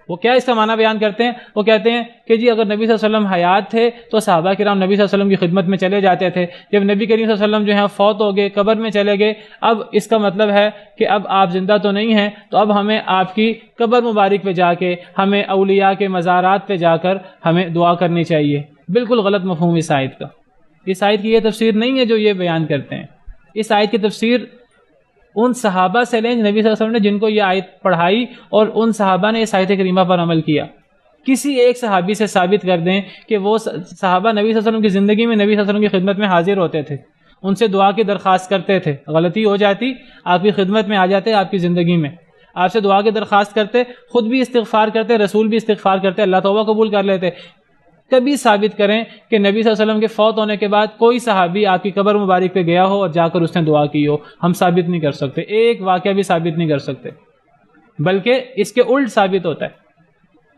وہ کیا اس کا معنی بیان کرتے ہیں؟ وہ کہتے ہیں کہ جی اگر نبی صلی اللہ علیہ وسلم حیات تھے تو صحابہ کرام نبی صلی اللہ علیہ وسلم کی خدمت میں چلے جاتے تھے. جب نبی کریم صلی اللہ علیہ وسلم جو ہیں فوت ہو گئے، قبر میں چلے گئے، اب اس کا مطلب ہے کہ اب آپ زندہ تو نہیں ہیں، تو اب ہمیں آپ کی قبر مبارک پہ جا کے، ہمیں اولیاء کے مزارات پہ جا کر ہمیں دعا کرنی چاہیے. بالکل غلط مفہوم اس آیت کا. اس آیت کی یہ تفسیر نہیں ہے جو یہ بیان کرتے ہیں. اس آیت کی تفسیر ان صحابہ سے لیں نبی صلی اللہ علیہ وسلم نے جن کو یہ آیت پڑھائی اور ان صحابہ نے اس آیت کریمہ پر عمل کیا. کسی ایک صحابی سے ثابت کر دیں کہ وہ صحابہ نبی صلی اللہ علیہ وسلم کی زندگی میں نبی صلی اللہ علیہ وسلم کی خدمت میں حاضر ہوتے تھے، ان سے دعا کی درخواست کرتے تھے، غلطی ہو جاتی آپ کی خدمت میں آ جاتے، آپ کی زندگی میں آپ سے دعا کی درخواست کرتے، خود بھی استغفار کرتے، رسول بھی استغفار کرتے، اللہ توبہ قبول کر لیتے. کبھی ثابت کریں کہ نبی صلی اللہ علیہ وسلم کے فوت ہونے کے بعد کوئی صحابی آپ کی قبر مبارک پہ گیا ہو اور جا کر اس نے دعا کی ہو. ہم ثابت نہیں کر سکتے، ایک واقعہ بھی ثابت نہیں کر سکتے. بلکہ اس کے الٹ ثابت ہوتا ہے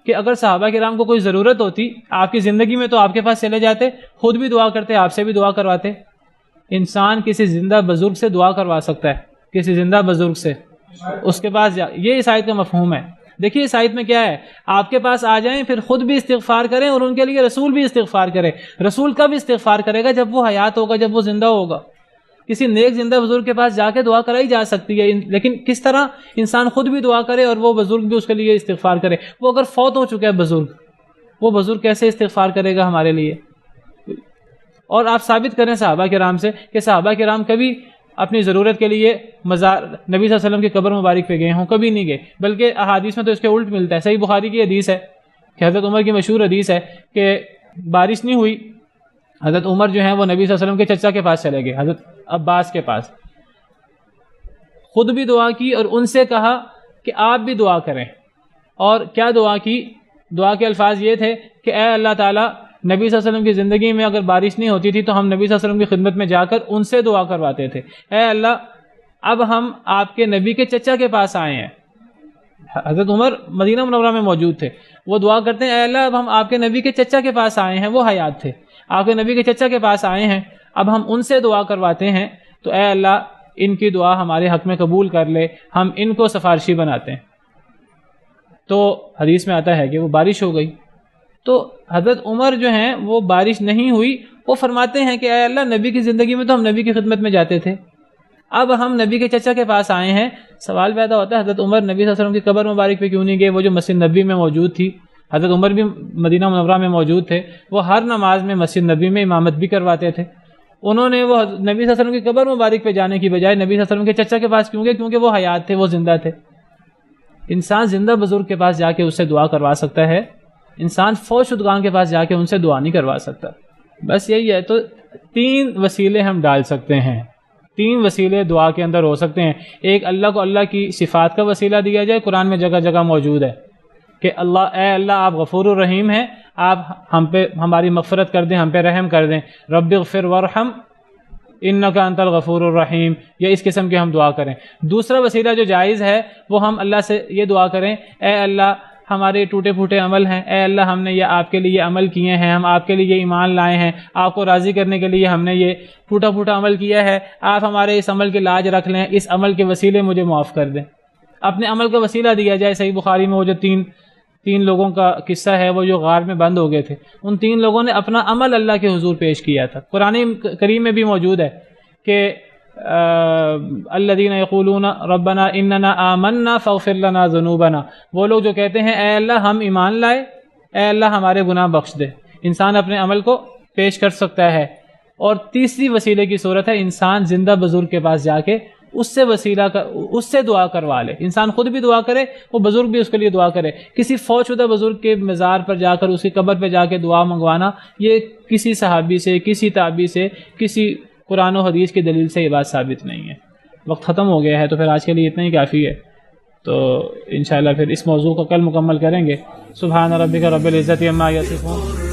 کہ اگر صحابہ کرام کو کوئی ضرورت ہوتی آپ کی زندگی میں تو آپ کے پاس چلے جاتے، خود بھی دعا کرتے، آپ سے بھی دعا کرواتے. انسان کسی زندہ بزرگ سے دعا کروا سکتا ہے، کسی زندہ بزرگ سے، اس کے پاس یہ اس آیت کا مفہوم ہے. دیکھیے اس آیت میں کیا ہے، آپ کے پاس آ جائیں، پھر خود بھی استغفار کریں اور ان کے لیے رسول بھی استغفار کرے. رسول کب استغفار کرے گا؟ جب وہ حیات ہوگا، جب وہ زندہ ہوگا. کسی نیک زندہ بزرگ کے پاس جا کے دعا کرائی جا سکتی ہے، لیکن کس طرح انسان خود بھی دعا کرے اور وہ بزرگ بھی اس کے لیے استغفار کرے؟ وہ اگر فوت ہو چکا ہے بزرگ، وہ بزرگ کیسے استغفار کرے گا ہمارے لیے؟ اور آپ ثابت کریں صحابہ کرام سے کہ صحابہ کرام کبھی اپنی ضرورت کے لیے مزار نبی صلی اللہ علیہ وسلم کی قبر مبارک پہ گئے ہوں؟ کبھی نہیں گئے. بلکہ احادیث میں تو اس کے الٹ ملتا ہے. صحیح بخاری کی حدیث ہے کہ حضرت عمر کی مشہور حدیث ہے کہ بارش نہیں ہوئی، حضرت عمر جو ہیں وہ نبی صلی اللہ علیہ وسلم کے چچا کے پاس چلے گئے، حضرت عباس کے پاس، خود بھی دعا کی اور ان سے کہا کہ آپ بھی دعا کریں. اور کیا دعا کی؟ دعا کے الفاظ یہ تھے کہ اے اللہ تعالیٰ نبی صلی اللہ علیہ وسلم کی زندگی میں اگر بارش نہیں ہوتی تھی تو ہم نبی صلی اللہ علیہ وسلم کی خدمت میں جا کر ان سے دعا کرواتے تھے، اے اللہ اب ہم آپ کے نبی کے چچا کے پاس آئے ہیں. حضرت عمر مدینہ منورہ میں موجود تھے، وہ دعا کرتے ہیں اے اللہ اب ہم آپ کے نبی کے چچا کے پاس آئے ہیں، وہ حیات تھے، آپ کے نبی کے چچا کے پاس آئے ہیں، اب ہم ان سے دعا کرواتے ہیں تو اے اللہ ان کی دعا ہمارے حق میں قبول کر لے، ہم ان کو سفارشی بناتے ہیں. تو حدیث میں آتا ہے کہ وہ بارش ہو گئی. تو حضرت عمر جو ہیں وہ بارش نہیں ہوئی، وہ فرماتے ہیں کہ اے اللہ نبی کی زندگی میں تو ہم نبی کی خدمت میں جاتے تھے، اب ہم نبی کے چچا کے پاس آئے ہیں. سوال پیدا ہوتا ہے حضرت عمر نبی صلی اللہ علیہ وسلم کی قبر مبارک پہ کیوں نہیں گئے؟ وہ جو مسجد نبی میں موجود تھی، حضرت عمر بھی مدینہ منورہ میں موجود تھے، وہ ہر نماز میں مسجد نبی میں امامت بھی کرواتے تھے. انہوں نے وہ نبی صلی اللہ علیہ وسلم کی قبر مبارک پہ جانے کی بجائے نبی صلی اللہ علیہ وسلم کے چچا کے پاس کیوں گئے؟ کیونکہ وہ حیات تھے، وہ زندہ تھے. انسان زندہ بزرگ کے پاس جا کے اس سے دعا کروا سکتا ہے، انسان فوت شدگان کے پاس جا کے ان سے دعا نہیں کروا سکتا. بس یہی ہے. تو 3 وسیلے ہم ڈال سکتے ہیں، 3 وسیلے دعا کے اندر ہو سکتے ہیں. ایک اللہ کو اللہ کی صفات کا وسیلہ دیا جائے، قرآن میں جگہ جگہ موجود ہے کہ اے اللہ آپ غفور الرحیم ہیں، آپ ہم پہ ہماری مغفرت کر دیں، ہم پہ رحم کر دیں، رب اغفر وارحم انک انت الغفور الرحیم، یہ اس قسم کی ہم دعا کریں. دوسرا وسیلہ جو جائز ہے وہ ہم اللہ سے یہ دعا کریں اے اللہ ہمارے ٹوٹے پھوٹے عمل ہیں، اے اللہ ہم نے یہ آپ کے لیے عمل کیے ہیں، ہم آپ کے لیے ایمان لائے ہیں، آپ کو راضی کرنے کے لیے ہم نے یہ ٹوٹا پھوٹا عمل کیا ہے، آپ ہمارے اس عمل کی لاج رکھ لیں، اس عمل کے وسیلے مجھے معاف کر دیں. اپنے عمل کا وسیلہ دیا جائے. صحیح بخاری میں وہ جو تین لوگوں کا قصہ ہے، وہ جو غار میں بند ہو گئے تھے، ان 3 لوگوں نے اپنا عمل اللہ کے حضور پیش کیا تھا. قرآن کریم میں بھی موجود ہے کہ الذین یقولون ربنا اننا آمنا فاغفر لنا ذنوبنا، وہ لوگ جو کہتے ہیں اے اللہ ہم ایمان لائے، اے اللہ ہمارے گناہ بخش دے. انسان اپنے عمل کو پیش کر سکتا ہے. اور تیسری وسیلے کی صورت ہے انسان زندہ بزرگ کے پاس جا کے اس سے دعا کروا لے. انسان خود بھی دعا کرے، وہ بزرگ بھی اس کے لیے دعا کرے. کسی فوت شدہ بزرگ کے مزار پر جا کر اس کی قبر پہ جا کے دعا منگوانا، یہ کسی صحابی سے، کسی تابعی سے، کسی قرآن و حدیث کی دلیل سے یہ بات ثابت نہیں ہے. وقت ختم ہو گیا ہے تو پھر آج کے لیے اتنا ہی کافی ہے. تو انشاءاللہ پھر اس موضوع کو کل مکمل کریں گے. سبحان ربک رب العزت عما یصفون.